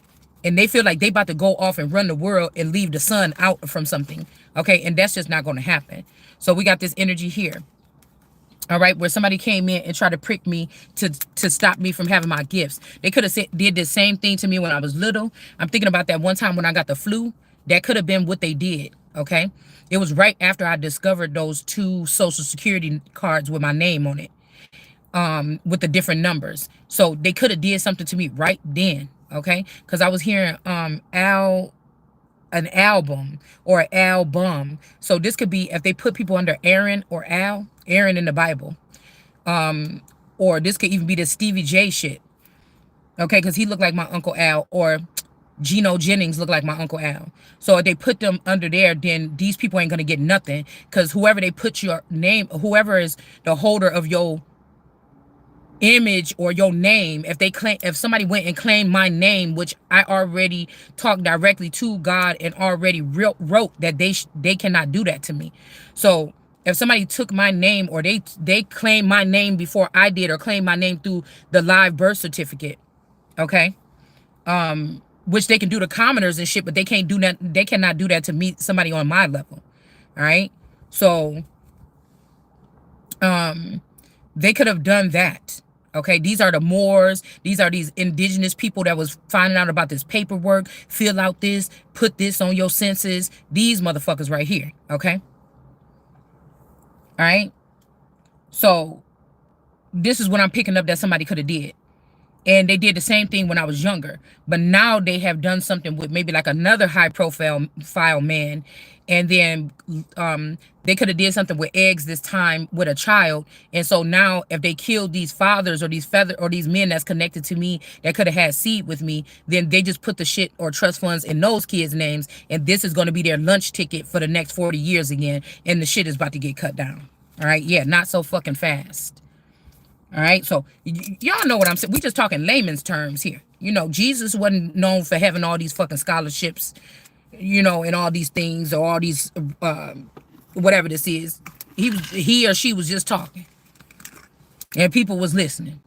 And they feel like they about to go off and run the world and leave the sun out from something. Okay. And that's just not going to happen. So we got this energy here. All right, where somebody came in and tried to prick me to stop me from having my gifts. They could have did the same thing to me when I was little. I'm thinking about that one time when I got the flu. That could have been what they did. Okay, it was right after I discovered those 2 social security cards with my name on it, with the different numbers. So they could have did something to me right then. Okay, because I was hearing an album or an album. So this could be if they put people under Aaron or Aaron in the Bible. Or this could even be the Stevie J shit. Okay, because he looked like my Uncle Al, or Geno Jennings looked like my Uncle Al. So if they put them under there, then these people ain't gonna get nothing. Because whoever they put your name, whoever is the holder of your image or your name, if somebody went and claimed my name, which I already talked directly to God and already wrote that they cannot do that to me. So if somebody took my name, or they claimed my name before I did, or claimed my name through the live birth certificate, okay, which they can do to commoners and shit, but they can't do that. They cannot do that to me, somebody on my level. All right. So they could have done that. Okay, these are the Moors. These are these indigenous people that was finding out about this paperwork. Fill out this, put this on your census. These motherfuckers right here. Okay. All right. So this is what I'm picking up that somebody could have did. And they did the same thing when I was younger. But now they have done something with maybe like another high profile man. And then they could have did something with eggs this time with a child. And so now if they killed these fathers or these men that's connected to me that could have had seed with me, then they just put the shit or trust funds in those kids' names. And this is going to be their lunch ticket for the next 40 years again. And the shit is about to get cut down. All right. Yeah, not so fucking fast. All right, so y'all know what I'm saying. We just talking layman's terms here. Jesus wasn't known for having all these fucking scholarships, and all these things, or all these whatever this is. He or she was just talking, and people was listening.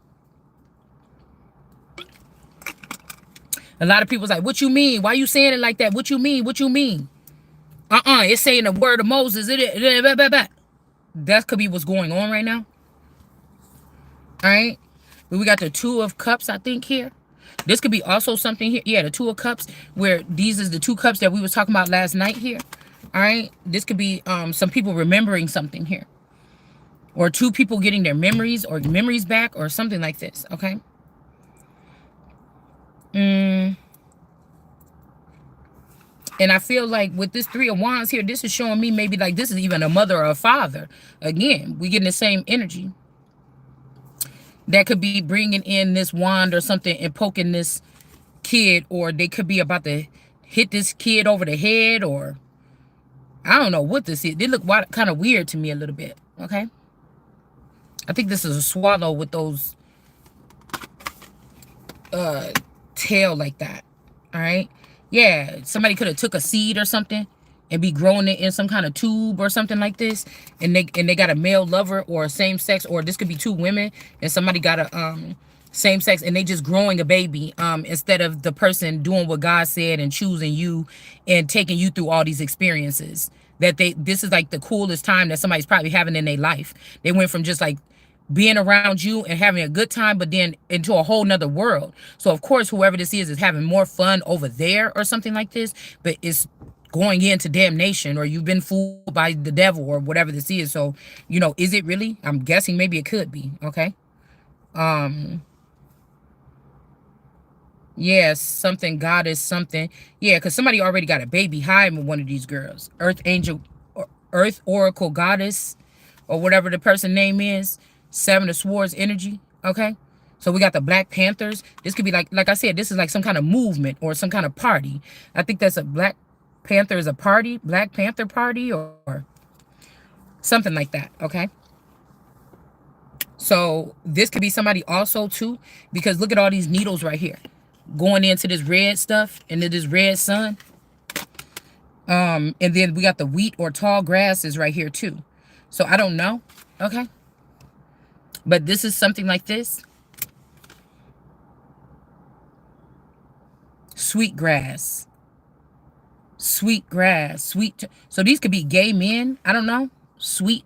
A lot of people's like, "What you mean? Why you saying it like that? What you mean? What you mean?" It's saying the word of Moses. That could be what's going on right now. All right, but we got the 2 of Cups, I think, here. This could be also something here. Yeah, the 2 of Cups, where these is the 2 cups that we was talking about last night here. All right, this could be some people remembering something here, or 2 people getting their memories back, or something like this. Okay. And I feel like with this 3 of Wands here, this is showing me maybe like this is even a mother or a father. Again, we getting the same energy. that could be bringing in this wand or something and poking this kid, or they could be about to hit this kid over the head, or I don't know what this is. They look kind of weird to me a little bit. Okay, I think this is a swallow with those uh tail like that. All right, yeah, somebody could have took a seed or something and be growing it in some kind of tube or something like this, and they got a male lover or a same sex, or this could be two women and somebody got a same sex, and they just growing a baby instead of the person doing what God said and choosing you and taking you through all these experiences. That this is like the coolest time that somebody's probably having in their life. They went from just like being around you and having a good time, but then into a whole nother world. So of course, whoever this is having more fun over there or something like this, but it's going into damnation, or you've been fooled by the devil or whatever this is. So, is it really? I'm guessing maybe it could be. Okay. Um, yeah, something, goddess, something. Yeah, because somebody already got a baby hiding with one of these girls. Earth angel, earth oracle goddess, or whatever the person name is. Seven of Swords energy. Okay. So we got the Black Panthers. This could be like I said, this is like some kind of movement or some kind of party. I think that's a Black Panther is a party, Black Panther party, or something like that. Okay. So this could be somebody also too, because look at all these needles right here going into this red stuff, into this red sun. And then we got the wheat or tall grasses right here too. So I don't know. Okay. But this is something like this. Sweet grass. Sweet grass. So these could be gay men. I don't know. Sweet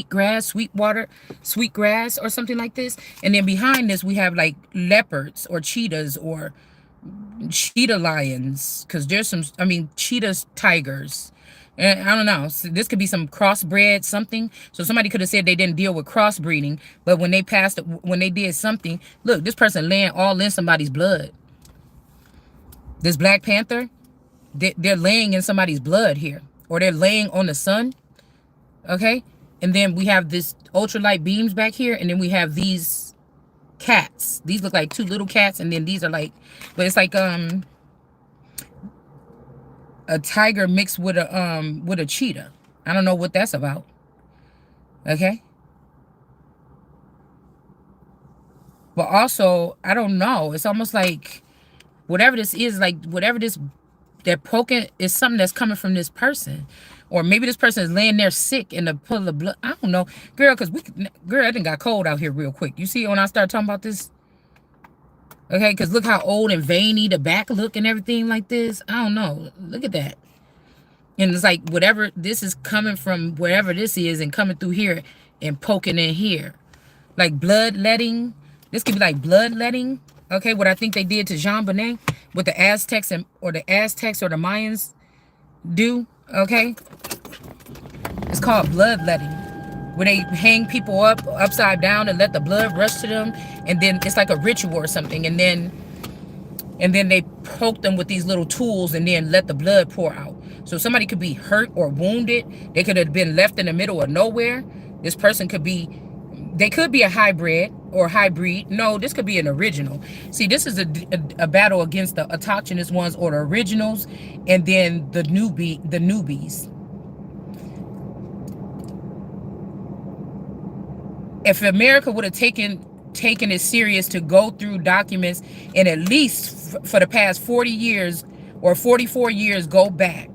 grass, sweet water, sweet grass, or something like this. And then behind this, we have like leopards or cheetahs or cheetah lions. Because there's some, cheetahs, tigers. And I don't know. So this could be some crossbred something. So somebody could have said they didn't deal with crossbreeding, but when they did something, look, this person laying all in somebody's blood. This Black Panther, they're laying in somebody's blood here, or they're laying on the sun. Okay, and then we have this ultralight beams back here, and then we have these cats. These look like two little cats, and then these are like, but it's like a tiger mixed with a cheetah. I don't know what that's about. Okay, but also I don't know. It's almost like whatever this is, like whatever this that poking is something that's coming from this person, or maybe this person is laying there sick in the pool of blood. I don't know, girl, because I think got cold out here real quick. You see when I start talking about this? Okay, because look how old and veiny the back look and everything like this. I don't know. Look at that. And it's like whatever this is coming from, wherever this is, and coming through here and poking in here, like bloodletting. This could be like bloodletting. Okay, what I think they did to Jean Bonnet, what the Aztecs or the Mayans do. Okay, it's called bloodletting, where they hang people up upside down and let the blood rush to them, and then it's like a ritual or something, and then they poke them with these little tools and then let the blood pour out. So somebody could be hurt or wounded. They could have been left in the middle of nowhere. This person could be, they could be a hybrid or hybrid. No, this could be an original. See, this is a battle against the autochthonous ones or the originals, and then the newbies. If America would have taken it serious to go through documents and at least for the past 40 years or 44 years go back,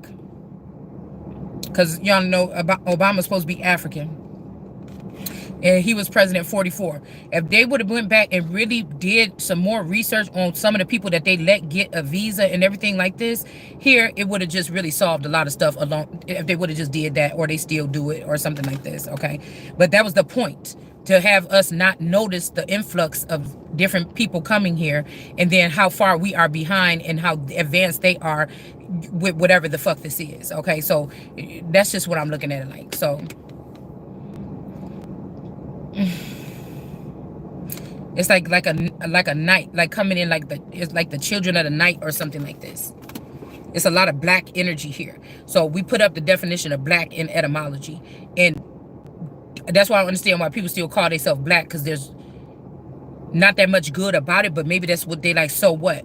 because y'all know about Obama's supposed to be African and he was president 44. If they would have went back and really did some more research on some of the people that they let get a visa and everything like this here, it would have just really solved a lot of stuff along, if they would have just did that, or they still do it or something like this. Okay, but that was the point, to have us not notice the influx of different people coming here, and then how far we are behind and how advanced they are with whatever the fuck this is. Okay, so that's just what I'm looking at it like. So it's like a night, like coming in, like it's like the children of the night or something like this. It's a lot of black energy here. So we put up the definition of black in etymology, and that's why I understand why people still call themselves black, because there's not that much good about it, but maybe that's what they like. So what?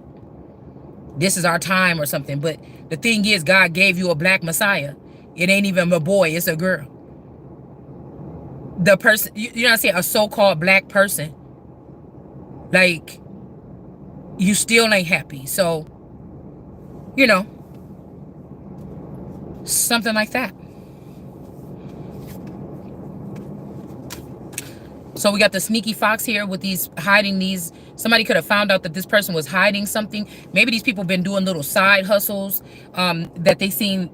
This is our time or something. But the thing is, God gave you a black Messiah. It ain't even a boy, it's a girl. The person, you know what I'm saying, a so-called black person, like, you still ain't happy. So, you know, something like that. So we got the sneaky fox here with these hiding these. Somebody could have found out that this person was hiding something. Maybe these people been doing little side hustles that they've seen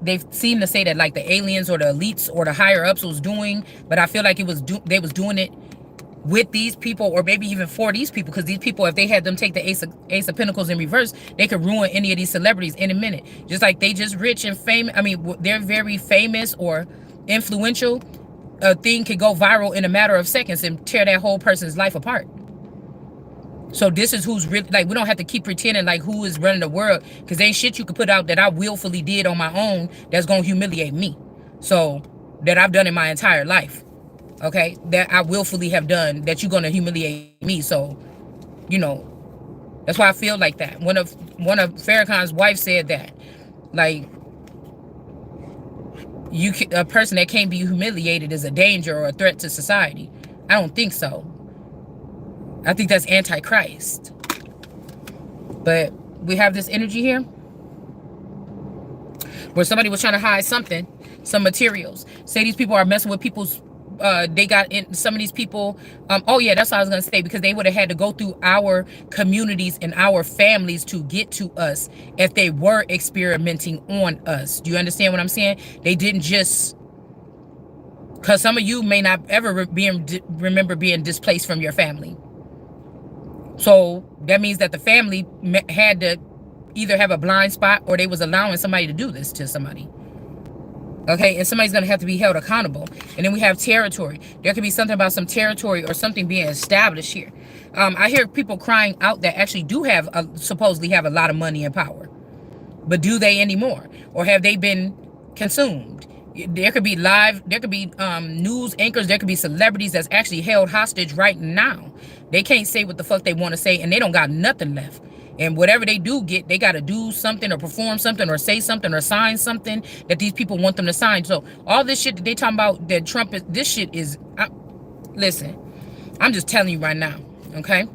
to say that like the aliens or the elites or the higher ups was doing. But I feel like they was doing it with these people, or maybe even for these people, because these people, if they had them take the ace of pentacles in reverse, they could ruin any of these celebrities in a minute. Just like they just rich and famous. I mean, they're very famous or influential. A thing could go viral in a matter of seconds and tear that whole person's life apart. So this is who's really, like, we don't have to keep pretending like who is running the world, because ain't shit you could put out that I willfully did on my own that's gonna humiliate me. So that I've done in my entire life. Okay, that I willfully have done that you're gonna humiliate me. So, you know, that's why I feel like that. One of Farrakhan's wife said that, like, a person that can't be humiliated is a danger or a threat to society. I don't think so. I think that's antichrist. But we have this energy here where somebody was trying to hide something, some materials. Say these people are messing with people's they got in some of these people. Oh yeah, that's what I was gonna say, because they would have had to go through our communities and our families to get to us if they were experimenting on us. Do you understand what I'm saying? They didn't just, because some of you may not ever remember being displaced from your family. So that means that the family had to either have a blind spot or they was allowing somebody to do this to somebody. Okay, and somebody's going to have to be held accountable. And then we have territory. There could be something about some territory or something being established here. I hear people crying out that actually do have, supposedly have a lot of money and power. But do they anymore? Or have they been consumed? There could be news anchors. There could be celebrities that's actually held hostage right now. They can't say what the fuck they want to say, and they don't got nothing left. And whatever they do get, they got to do something or perform something or say something or sign something that these people want them to sign. So all this shit that they talking about that Trump is, this shit is, listen, I'm just telling you right now, okay?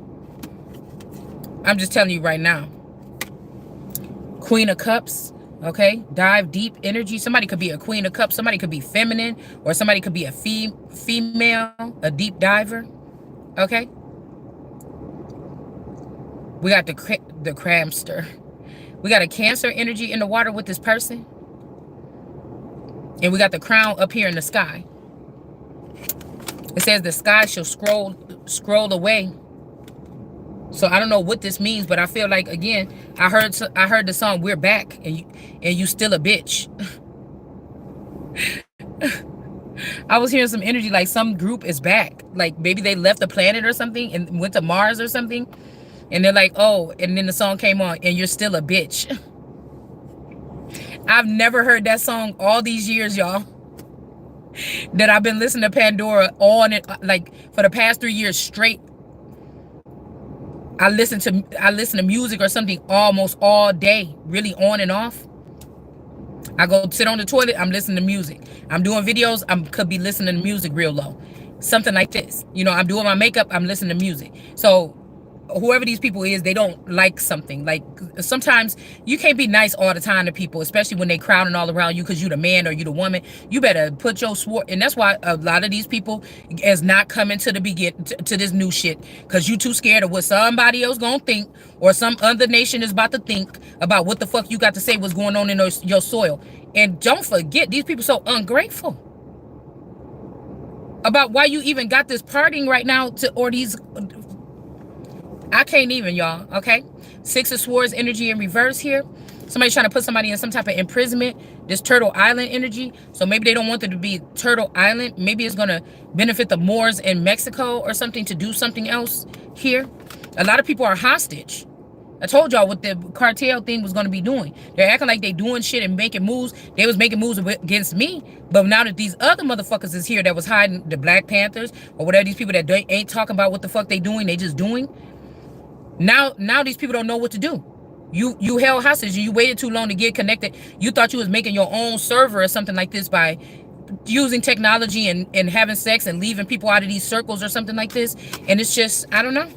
I'm just telling you right now. Queen of Cups, okay? Dive deep energy. Somebody could be a Queen of Cups. Somebody could be feminine, or somebody could be a female, a deep diver, okay? We got the cramster. We got a Cancer energy in the water with this person. And we got the crown up here in the sky. It says the sky shall scroll away. So I don't know what this means, but I feel like, again, I heard the song "We're Back" and you still a bitch. I was hearing some energy like some group is back. Like maybe they left the planet or something and went to Mars or something. And they're like, oh, and then the song came on, and you're still a bitch. I've never heard that song all these years, y'all. That I've been listening to Pandora on it, like for the past 3 years straight. I listen to music or something almost all day, really on and off. I go sit on the toilet, I'm listening to music. I'm doing videos, could be listening to music real low. Something like this. You know, I'm doing my makeup, I'm listening to music. So whoever these people is, they don't like something. Like sometimes you can't be nice all the time to people, especially when they crowding all around you because you the man or you the woman. You better put your sword. And that's why a lot of these people is not coming to to this new shit, because you too scared of what somebody else gonna think, or some other nation is about to think about what the fuck you got to say what's going on in your soil. And don't forget, these people so ungrateful about why you even got this partying right now or these. I can't even, y'all, okay? Six of Swords energy in reverse here. Somebody's trying to put somebody in some type of imprisonment. This Turtle Island energy. So maybe they don't want them to be Turtle Island. Maybe it's going to benefit the Moors in Mexico or something to do something else here. A lot of people are hostage. I told y'all what the cartel thing was going to be doing. They're acting like they doing shit and making moves. They was making moves against me. But now that these other motherfuckers is here that was hiding, the Black Panthers or whatever, these people that ain't talking about what the fuck they doing, they just doing. Now these people don't know what to do. You held hostage and you waited too long to get connected. You thought you was making your own server or something like this by using technology and having sex and leaving people out of these circles or something like this. And it's just, I don't know.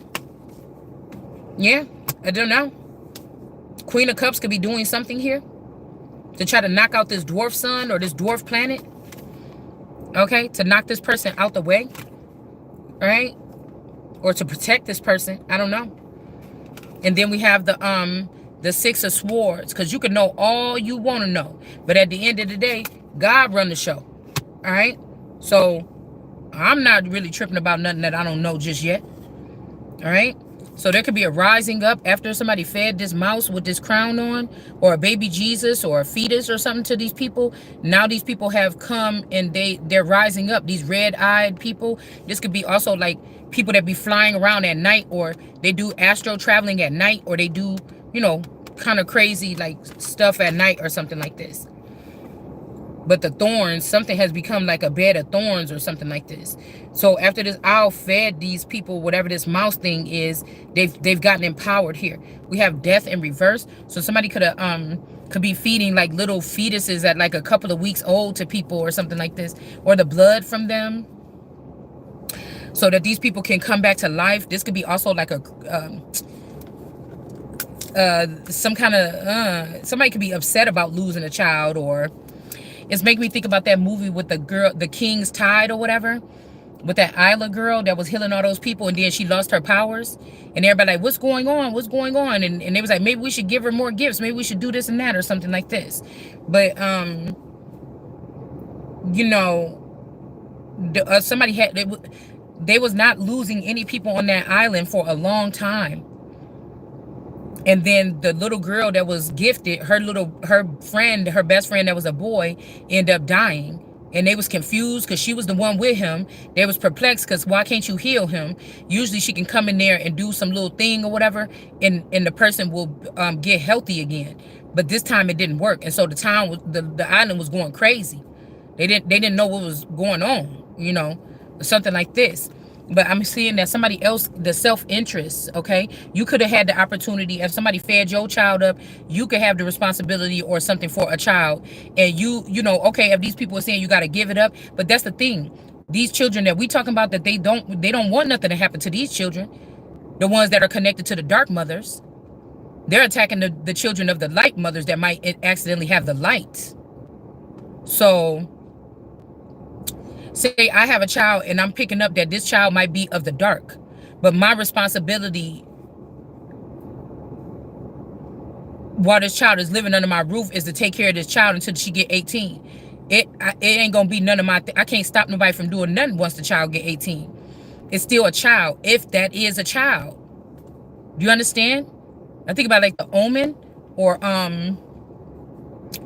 Yeah, I don't know. Queen of Cups could be doing something here to try to knock out this dwarf sun or this dwarf planet. Okay, to knock this person out the way. All right, or to protect this person. I don't know. And then we have the Six of Swords, because you can know all you want to know, but at the end of the day, God run the show. All right, so I'm not really tripping about nothing that I don't know just yet. All right, so there could be a rising up after somebody fed this mouse with this crown on, or a baby Jesus or a fetus or something to these people. Now these people have come and they're rising up, these red-eyed people. This could be also like people that be flying around at night, or they do astro traveling at night, or they do, you know, kind of crazy like stuff at night or something like this. But the thorns, something has become like a bed of thorns or something like this. So after this owl fed these people whatever this mouse thing is, they've gotten empowered here. We have death in reverse. So somebody could be feeding like little fetuses at like a couple of weeks old to people or something like this, or the blood from them, so that these people can come back to life. This could be also like a some kind of somebody could be upset about losing a child, or it's making me think about that movie with the girl, The King's Tide or whatever, with that Isla girl that was healing all those people, and then she lost her powers, and everybody like, what's going on, what's going on? And they was like, maybe we should give her more gifts, maybe we should do this and that or something like this. But you know, somebody had, they was not losing any people on that island for a long time. And then the little girl that was gifted, her best friend that was a boy, ended up dying. And they was confused because she was the one with him. They was perplexed because why can't you heal him? Usually she can come in there and do some little thing or whatever, and the person will get healthy again. But this time it didn't work. And so the town was, the island was going crazy. They didn't know what was going on, you know, something like this. But I'm seeing that somebody else, the self-interest, okay? You could have had the opportunity, if somebody fed your child up, you could have the responsibility or something for a child. And you know, okay, if these people are saying you got to give it up, but that's the thing. These children that we talking about, that they don't want nothing to happen to these children. The ones that are connected to the dark mothers, they're attacking the children of the light mothers that might accidentally have the light. So say I have a child and I'm picking up that this child might be of the dark, but my responsibility while this child is living under my roof is to take care of this child until she get 18. It ain't gonna be none of my I can't stop nobody from doing nothing once the child get 18. It's still a child, if that is a child. Do you understand? I think about like the Omen, or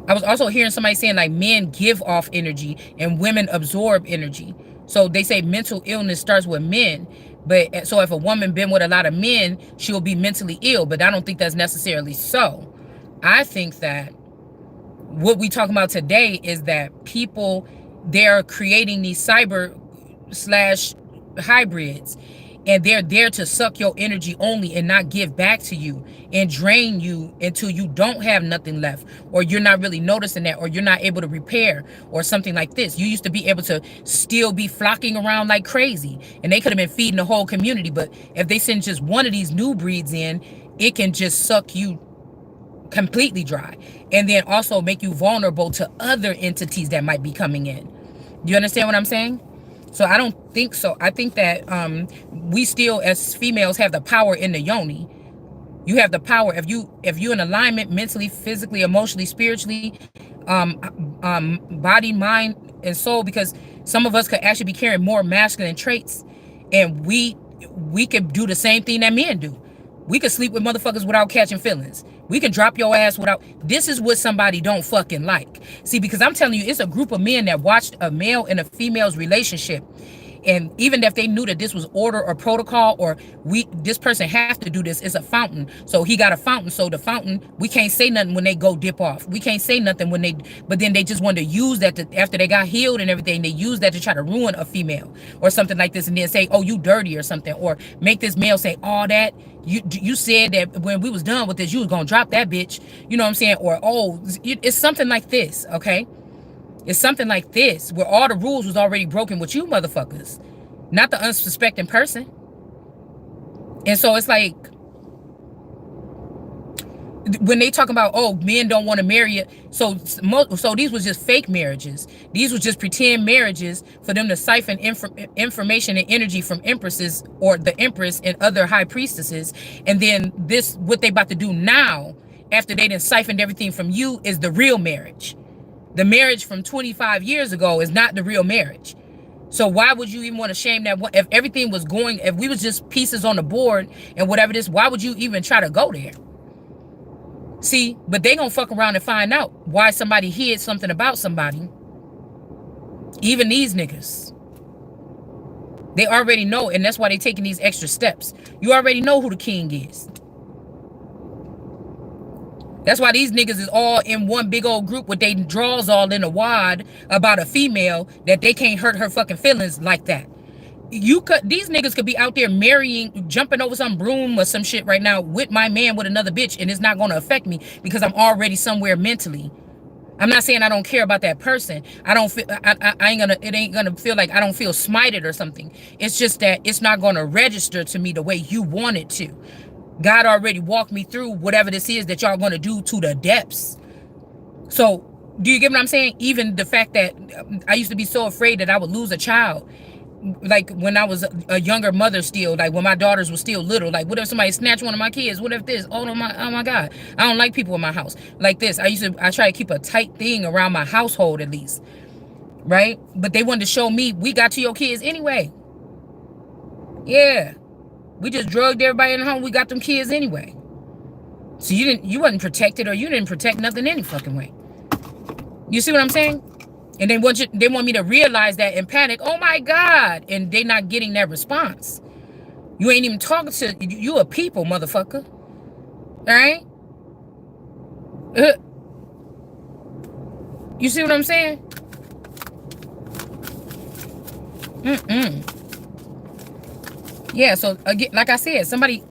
I was also hearing somebody saying like men give off energy and women absorb energy. So they say mental illness starts with men. But so if a woman been with a lot of men, she'll be mentally ill. But I don't think that's necessarily so. I think that what we talking about today is that people, they're creating these cyber / hybrids, and they're there to suck your energy only and not give back to you and drain you until you don't have nothing left, or you're not really noticing that, or you're not able to repair or something like this. You used to be able to still be flocking around like crazy, and they could have been feeding the whole community. But if they send just one of these new breeds in, it can just suck you completely dry, and then also make you vulnerable to other entities that might be coming in. Do you understand what I'm saying? So I don't think so. I think that we still, as females, have the power in the yoni. You have the power if you're in alignment mentally, physically, emotionally, spiritually, body, mind, and soul. Because some of us could actually be carrying more masculine traits, and we could do the same thing that men do. We could sleep with motherfuckers without catching feelings. We can drop your ass without. This is what somebody don't fucking like. See, because I'm telling you, it's a group of men that watched a male and a female's relationship, And even if they knew that this was order or protocol, or this person have to do this, it's a fountain. So he got a fountain. So the fountain, we can't say nothing when they go dip off. We can't say nothing when they, but then they just wanted to use that after they got healed and everything, they use that to try to ruin a female or something like this, and then say, oh, you dirty or something, or make this male say, all that you said that when we was done with this, you was gonna drop that bitch. You know what I'm saying? Or, oh, it's something like this, okay? It's something like this, where all the rules was already broken with you motherfuckers, not the unsuspecting person. And so it's like, when they talk about, oh, men don't want to marry it, so these was just fake marriages. These was just pretend marriages for them to siphon information and energy from empresses, or the empress and other high priestesses. And then this, what they about to do now, after they done siphoned everything from you, is the real marriage. The marriage from 25 years ago is not the real marriage. So why would you even want to shame that one? If everything was going, if we was just pieces on the board and whatever this, why would you even try to go there? See, but they gonna fuck around and find out why somebody hid something about somebody. Even these niggas, they already know, and that's why they taking these extra steps. You already know who the king is. That's why these niggas is all in one big old group with they draws all in a wad about a female, that they can't hurt her fucking feelings like that. These niggas could be out there marrying, jumping over some broom or some shit right now with my man, with another bitch, and it's not going to affect me because I'm already somewhere mentally. I'm not saying I don't care about that person. I don't feel, I ain't gonna, it ain't gonna feel like I don't feel smited or something. It's just that it's not gonna register to me the way you want it to. God already walked me through whatever this is that y'all gonna do to the depths. So, do you get what I'm saying? Even the fact that I used to be so afraid that I would lose a child. Like when I was a younger mother still, like when my daughters were still little, like what if somebody snatched one of my kids? What if this? Oh my God. I don't like people in my house like this. I try to keep a tight thing around my household at least. Right? But they wanted to show me, we got to your kids anyway. Yeah. We just drugged everybody in the home. We got them kids anyway. So you wasn't protected, or you didn't protect nothing any fucking way. You see what I'm saying? And they want me to realize that and panic. Oh my God. And they not getting that response. You ain't even talking to, you a people, motherfucker. All right? You see what I'm saying? Yeah, so again, like I said, somebody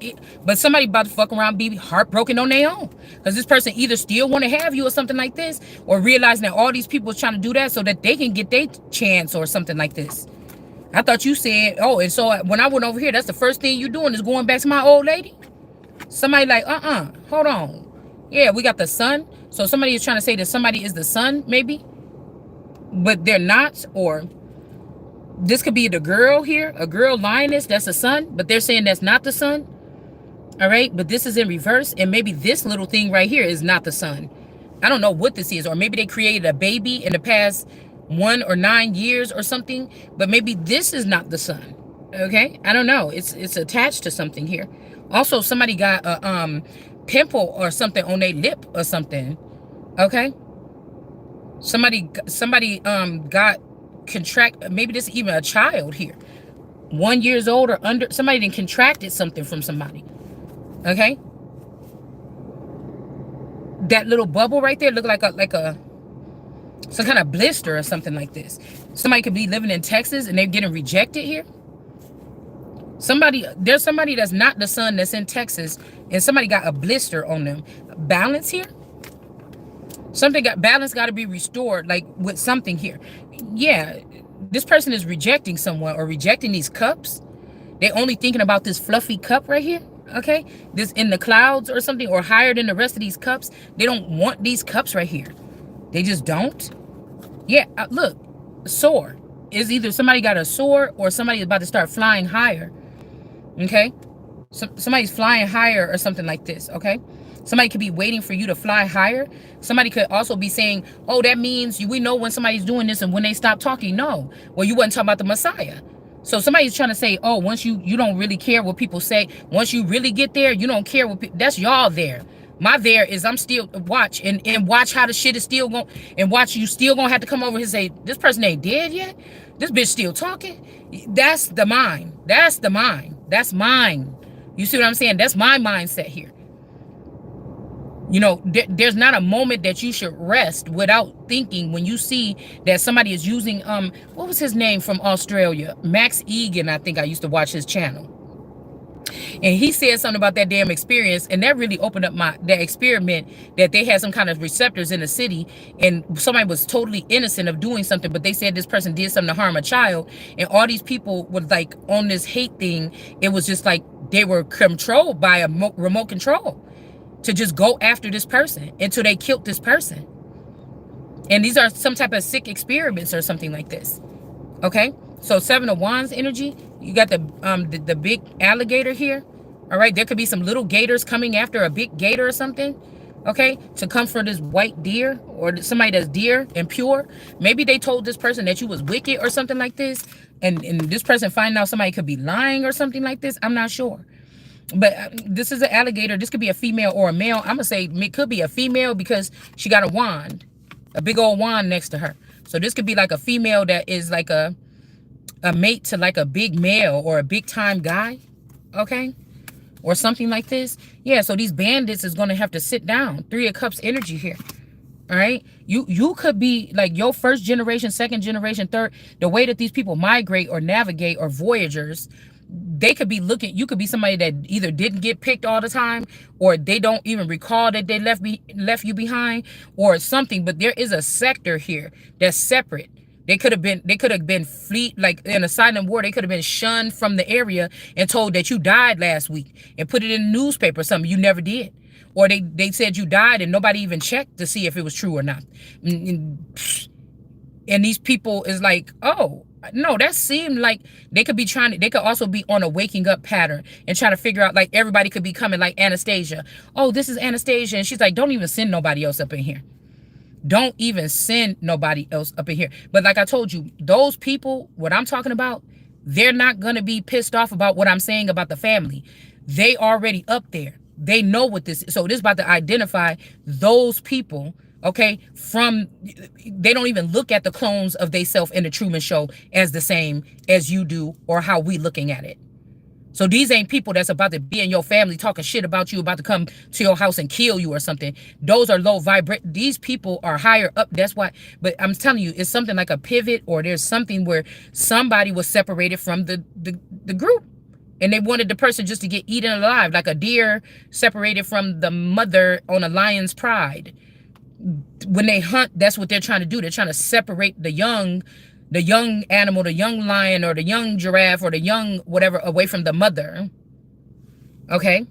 about to fuck around, be heartbroken on their own. Because this person either still want to have you or something like this, or realizing that all these people is trying to do that so that they can get their chance or something like this. I thought you said, oh, and so when I went over here, that's the first thing you doing is going back to my old lady? Somebody like, hold on. Yeah, we got the sun. So somebody is trying to say that somebody is the sun, maybe? But they're not, or... This could be the girl here, a girl lioness, that's a sun, but they're saying that's not the sun. All right, but this is in reverse, and maybe this little thing right here is not the sun. I don't know what this is, or maybe they created a baby in the past 1 or 9 years or something, but maybe this is not the sun. Okay, I don't know. It's attached to something here. Also, somebody got a pimple or something on their lip or something. Okay, somebody got contract, maybe this is even a child here, 1 year old or under. Somebody done contracted something from somebody. Okay, that little bubble right there look like a some kind of blister or something like this. Somebody could be living in Texas and they're getting rejected here. There's somebody that's not the sun that's in Texas, and somebody got a blister on them. Balance here. Balance got to be restored, like with something here. Yeah, this person is rejecting someone or rejecting these cups. They only thinking about this fluffy cup right here. Okay, this in the clouds or something, or higher than the rest of these cups. They don't want these cups right here. They just don't. Yeah, look, soar is either somebody got a soar or somebody is about to start flying higher. Okay, somebody's flying higher or something like this. Okay. Somebody could be waiting for you to fly higher. Somebody could also be saying, oh, that means we know when somebody's doing this and when they stop talking. No. Well, you wasn't talking about the Messiah. So somebody's trying to say, oh, once you don't really care what people say. Once you really get there, you don't care what people... That's y'all there. My there is I'm still... Watch. And watch how the shit is still going... And watch, you still going to have to come over here and say, this person ain't dead yet? This bitch still talking. That's the mind. That's the mind. That's mine. You see what I'm saying? That's my mindset here. You know, there's not a moment that you should rest without thinking when you see that somebody is using, what was his name from Australia? Max Egan, I think I used to watch his channel. And he said something about that damn experience, and that really opened up that experiment, that they had some kind of receptors in the city, and somebody was totally innocent of doing something, but they said this person did something to harm a child, and all these people were like on this hate thing. It was just like they were controlled by a remote control to just go after this person until they killed this person. And these are some type of sick experiments or something like this. Okay, so Seven of Wands energy. You got the big alligator here. All right, there could be some little gators coming after a big gator or something. Okay, to come for this white deer or somebody that's dear and pure. Maybe they told this person that you was wicked or something like this, and this person finding out somebody could be lying or something like this. I'm not sure. But this is an alligator. This could be a female or a male. I'm gonna say it could be a female because she got a wand, a big old wand next to her. So this could be like a female that is like a mate to like a big male or a big time guy, okay, or something like this. Yeah, so these bandits is going to have to sit down. Three of Cups energy here. All right, you could be like your first generation, second generation, third. The way that these people migrate or navigate or voyagers, they could be looking. You could be somebody that either didn't get picked all the time, or they don't even recall that they left you behind, or something. But there is a sector here that's separate. They could have been fleet, like in a silent war. They could have been shunned from the area and told that you died last week and put it in the newspaper or something. You never did. Or they said you died and nobody even checked to see if it was true or not. And these people is like, oh, no, that seemed like they could be they could also be on a waking up pattern and try to figure out, like everybody could be coming like Anastasia. Oh, this is Anastasia. And she's like, don't even send nobody else up in here. Don't even send nobody else up in here. But like I told you, those people, what I'm talking about, they're not going to be pissed off about what I'm saying about the family. They already up there. They know what this is. So this is about to identify those people, okay, they don't even look at the clones of they self in the Truman Show as the same as you do or how we looking at it. So these ain't people that's about to be in your family talking shit about you, about to come to your house and kill you or something. Those are low vibrate. These people are higher up. That's why. But I'm telling you, it's something like a pivot, or there's something where somebody was separated from the group, and they wanted the person just to get eaten alive, like a deer separated from the mother on a lion's pride. When they hunt, that's what they're trying to do. They're trying to separate the young animal, the young lion or the young giraffe or the young whatever away from the mother. Okay.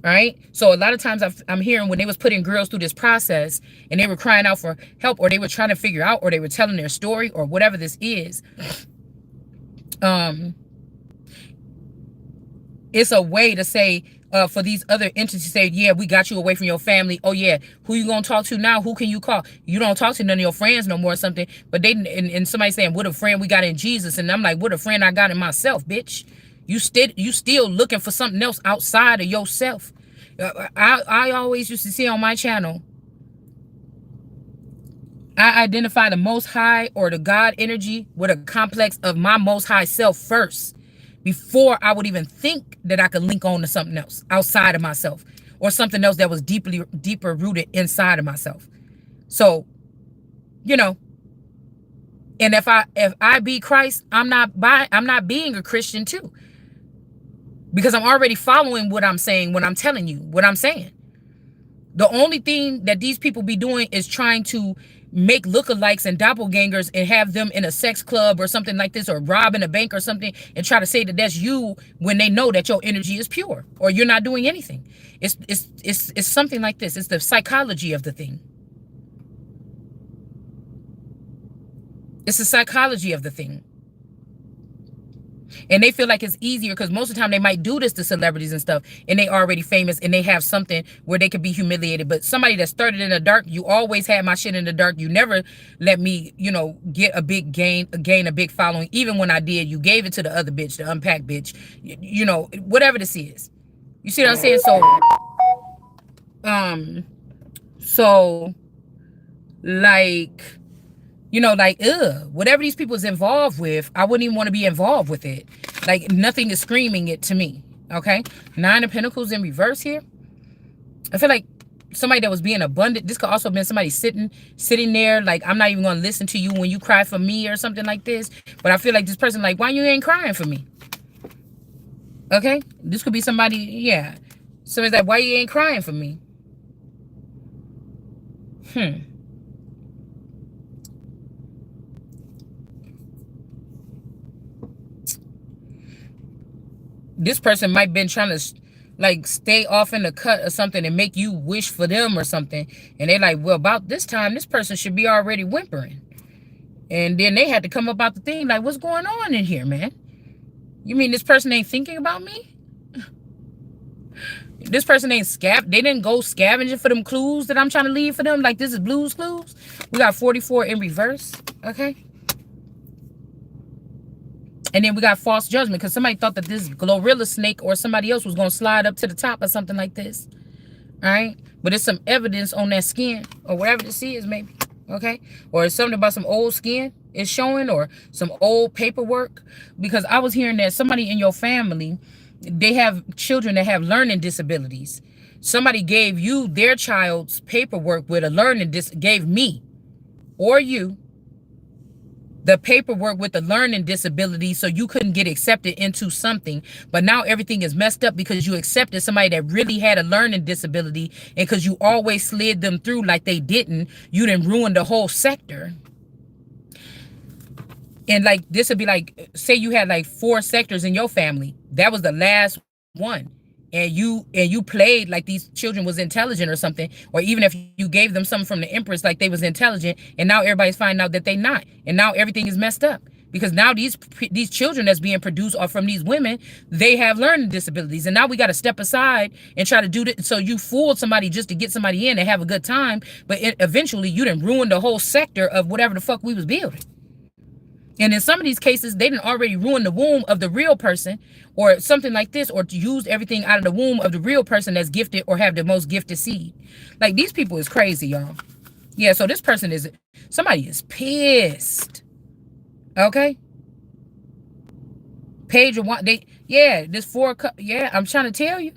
All right. So a lot of times I'm hearing when they was putting girls through this process and they were crying out for help, or they were trying to figure out, or they were telling their story or whatever this is. It's a way to say, for these other entities to say, yeah, we got you away from your family. Oh yeah, who you gonna talk to now? Who can you call? You don't talk to none of your friends no more or something. But they and somebody saying, what a friend we got in Jesus. And I'm like, what a friend I got in myself, bitch. You still looking for something else outside of yourself. I always used to see on my channel, I identify the Most High or the God energy with a complex of my Most High self first, before I would even think that I could link on to something else outside of myself, or something else that was deeper rooted inside of myself. So, you know, and if I be Christ, I'm not being a Christian too, because I'm already following what I'm saying when I'm telling you what I'm saying. The only thing that these people be doing is trying to make lookalikes and doppelgangers and have them in a sex club or something like this, or robbing a bank or something, and try to say that that's you when they know that your energy is pure or you're not doing anything. It's something like this. It's the psychology of the thing. It's the psychology of the thing. And they feel like it's easier because most of the time they might do this to celebrities and stuff, and they already famous and they have something where they could be humiliated. But somebody that started in the dark, you always had my shit in the dark. You never let me, get a big gain a big following. Even when I did, you gave it to the other bitch, the unpacked bitch, whatever this is. You see what I'm saying? So like, You know, like, ugh, whatever these people is involved with, I wouldn't even want to be involved with it. Like, nothing is screaming it to me. Okay? Nine of Pentacles in reverse here. I feel like somebody that was being abundant. This could also have been somebody sitting there like, I'm not even going to listen to you when you cry for me or something like this. But I feel like this person like, why you ain't crying for me? Okay? This could be somebody, yeah. Somebody's like, why you ain't crying for me? This person might been trying to like stay off in the cut or something and make you wish for them or something. And they're like, well, about this time, this person should be already whimpering. And then they had to come about the thing like, what's going on in here, man? You mean this person ain't thinking about me? This person ain't they didn't go scavenging for them clues that I'm trying to leave for them. Like, this is Blue's Clues. We got 44 in reverse. Okay. And then we got false judgment because somebody thought that this gorilla snake or somebody else was going to slide up to the top or something like this. All right. But it's some evidence on that skin or whatever this is, maybe. Okay. Or it's something about some old skin is showing or some old paperwork. Because I was hearing that somebody in your family, they have children that have learning disabilities. Somebody gave you their child's paperwork with a learning gave me or you the paperwork with the learning disability so you couldn't get accepted into something. But now everything is messed up because you accepted somebody that really had a learning disability, and because you always slid them through like they didn't, you didn't ruin the whole sector. And like this would be like, say you had like 4 sectors in your family. That was the last one. And you played like these children was intelligent or something, or even if you gave them something from the Empress like they was intelligent, and now everybody's finding out that they not, and now everything is messed up because now these children that's being produced are from these women. They have learning disabilities, and now we got to step aside and try to do that. So you fooled somebody just to get somebody in and have a good time, but eventually you didn't ruin the whole sector of whatever the fuck we was building. And in some of these cases, they didn't already ruin the womb of the real person or something like this, or used everything out of the womb of the real person that's gifted or have the most gifted seed. Like, these people is crazy, y'all. Yeah, so this person is, somebody is pissed. Okay? Page of one, yeah, this 4 cup, yeah, I'm trying to tell you.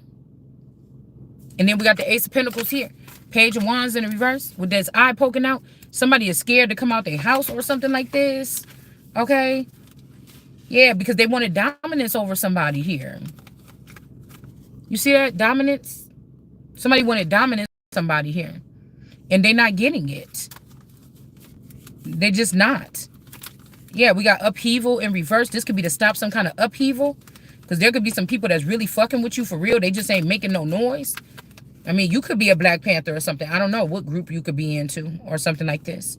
And then we got the Ace of Pentacles here. Page of Wands in the reverse with this eye poking out. Somebody is scared to come out their house or something like this. Okay. Yeah, because they wanted dominance over somebody here. You see that? Dominance? Somebody wanted dominance over somebody here. And they're not getting it. They're just not. Yeah, we got upheaval in reverse. This could be to stop some kind of upheaval. Because there could be some people that's really fucking with you for real. They just ain't making no noise. I mean, you could be a Black Panther or something. I don't know what group you could be into or something like this.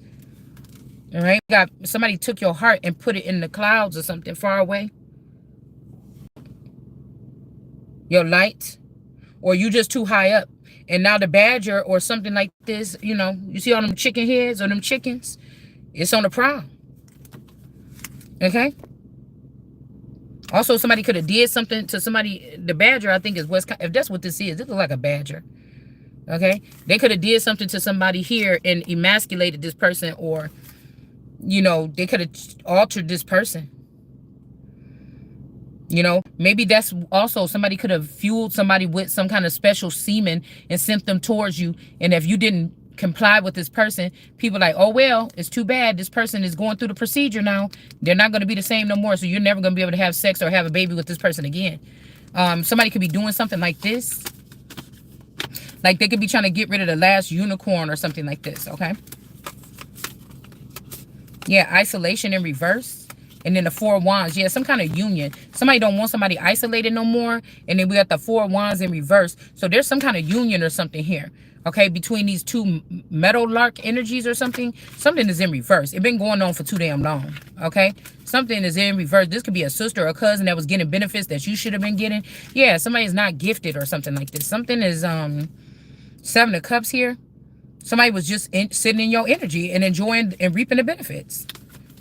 All right, got somebody took your heart and put it in the clouds or something far away. Your light, or you just too high up. And now the badger or something like this, you know, you see all them chicken heads or them chickens, it's on the prowl. Okay. Also, somebody could have did something to somebody. The badger, I think, is what's, if that's what this is, it looks like a badger. Okay, they could have did something to somebody here and emasculated this person, or you know, they could have altered this person. You know, maybe that's also somebody could have fueled somebody with some kind of special semen and sent them towards you. And if you didn't comply with this person, people like, oh, well, it's too bad. This person is going through the procedure now. They're not going to be the same no more. So you're never going to be able to have sex or have a baby with this person again. Somebody could be doing something like this. Like they could be trying to get rid of the last unicorn or something like this. Okay. Yeah, isolation in reverse. And then the 4 wands. Yeah, some kind of union. Somebody don't want somebody isolated no more. And then we got the 4 wands in reverse. So there's some kind of union or something here. Okay, between these 2 metal lark energies or something. Something is in reverse. It's been going on for too damn long. Okay, something is in reverse. This could be a sister or a cousin that was getting benefits that you should have been getting. Yeah, somebody is not gifted or something like this. Something is 7 of Cups here. Somebody was just sitting in your energy and enjoying and reaping the benefits.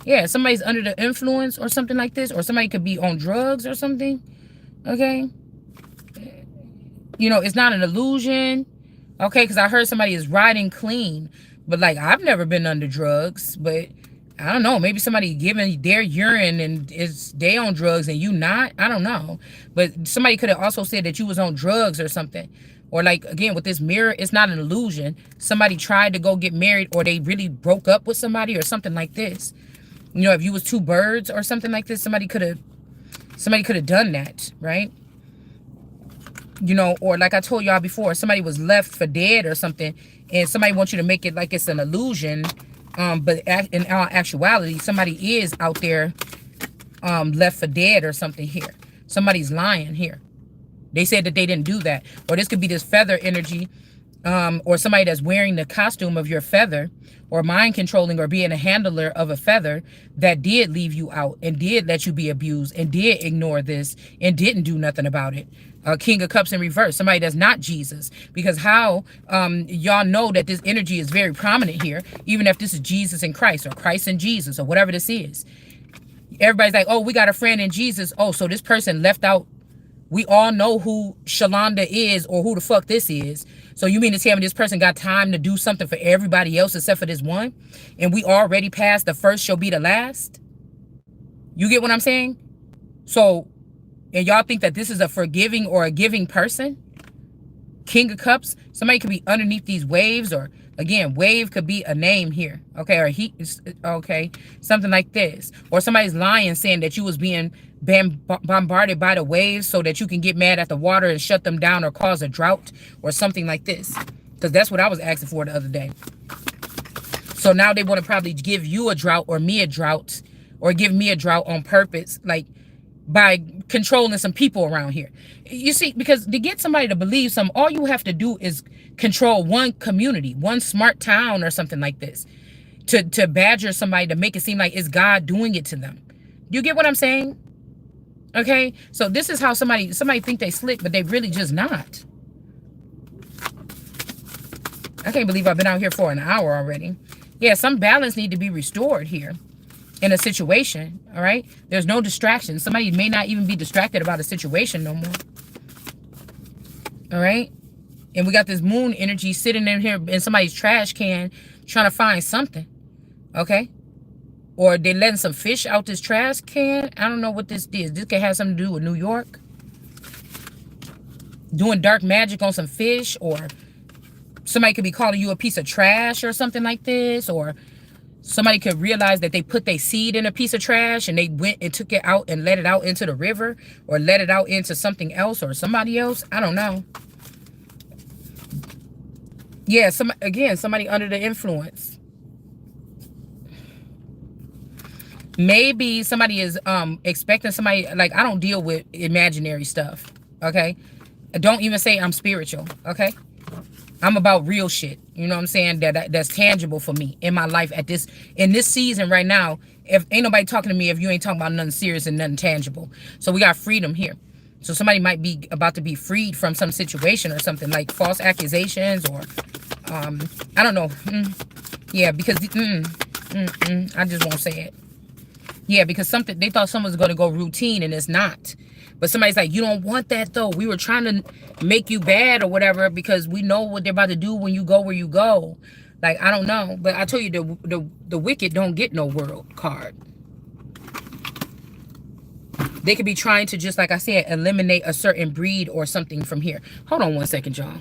Yeah, somebody's under the influence or something like this. Or somebody could be on drugs or something. Okay. You know, it's not an illusion. Okay, because I heard somebody is riding clean. But, like, I've never been under drugs. But I don't know. Maybe somebody giving their urine and they on drugs and you not. I don't know. But somebody could have also said that you was on drugs or something. Or like, again, with this mirror, it's not an illusion. Somebody tried to go get married or they really broke up with somebody or something like this. You know, if you was two birds or something like this, somebody could have done that, right? You know, or like I told y'all before, somebody was left for dead or something, and somebody wants you to make it like it's an illusion. But in all actuality, somebody is out there left for dead or something here. Somebody's lying here. They said that they didn't do that. Or this could be this feather energy, or somebody that's wearing the costume of your feather, or mind controlling or being a handler of a feather that did leave you out and did let you be abused and did ignore this and didn't do nothing about it. King of Cups in reverse, somebody that's not Jesus. Because how y'all know that this energy is very prominent here, even if this is Jesus and Christ or Christ and Jesus or whatever this is. Everybody's like, oh, we got a friend in Jesus. Oh, so this person left out. We all know who Shalonda is or who the fuck this is. So you mean to tell me this person got time to do something for everybody else except for this one? And we already passed the first shall be the last? You get what I'm saying? So, and y'all think that this is a forgiving or a giving person? King of Cups, somebody could be underneath these waves, or again, wave could be a name here, okay, or he, okay, something like this. Or somebody's lying, saying that you was being bombarded by the waves so that you can get mad at the water and shut them down or cause a drought or something like this. Because that's what I was asking for the other day. So now they want to probably give you a drought or me a drought, or give me a drought on purpose, like by controlling some people around here. You see, because to get somebody to believe something, all you have to do is control one community, one smart town or something like this, to badger somebody, to make it seem like it's God doing it to them. You get what I'm saying? Okay, so this is how somebody think they slick, but they really just not. I can't believe I've been out here for an hour already. Yeah, some balance need to be restored here in a situation, all right? There's no distraction. Somebody may not even be distracted about a situation no more. All right? And we got this moon energy sitting in here in somebody's trash can trying to find something, okay? Or they letting some fish out this trash can. I don't know what this is. This could have something to do with New York. Doing dark magic on some fish, or somebody could be calling you a piece of trash or something like this, or somebody could realize that they put their seed in a piece of trash and they went and took it out and let it out into the river, or let it out into something else or somebody else. I don't know. Yeah, somebody under the influence. Maybe somebody is expecting somebody, like, I don't deal with imaginary stuff, okay? Don't even say I'm spiritual, okay? I'm about real shit, you know what I'm saying? That's tangible for me in my life in this season right now. If ain't nobody talking to me if you ain't talking about nothing serious and nothing tangible. So we got freedom here. So somebody might be about to be freed from some situation or something, like false accusations, or I don't know. Yeah, because I just won't say it. Yeah, because they thought someone was going to go routine and it's not. But somebody's like, you don't want that though. We were trying to make you bad or whatever, because we know what they're about to do when you go where you go. Like, I don't know. But I told you, the wicked don't get no world card. They could be trying to, just like I said, eliminate a certain breed or something from here. Hold on one second, y'all.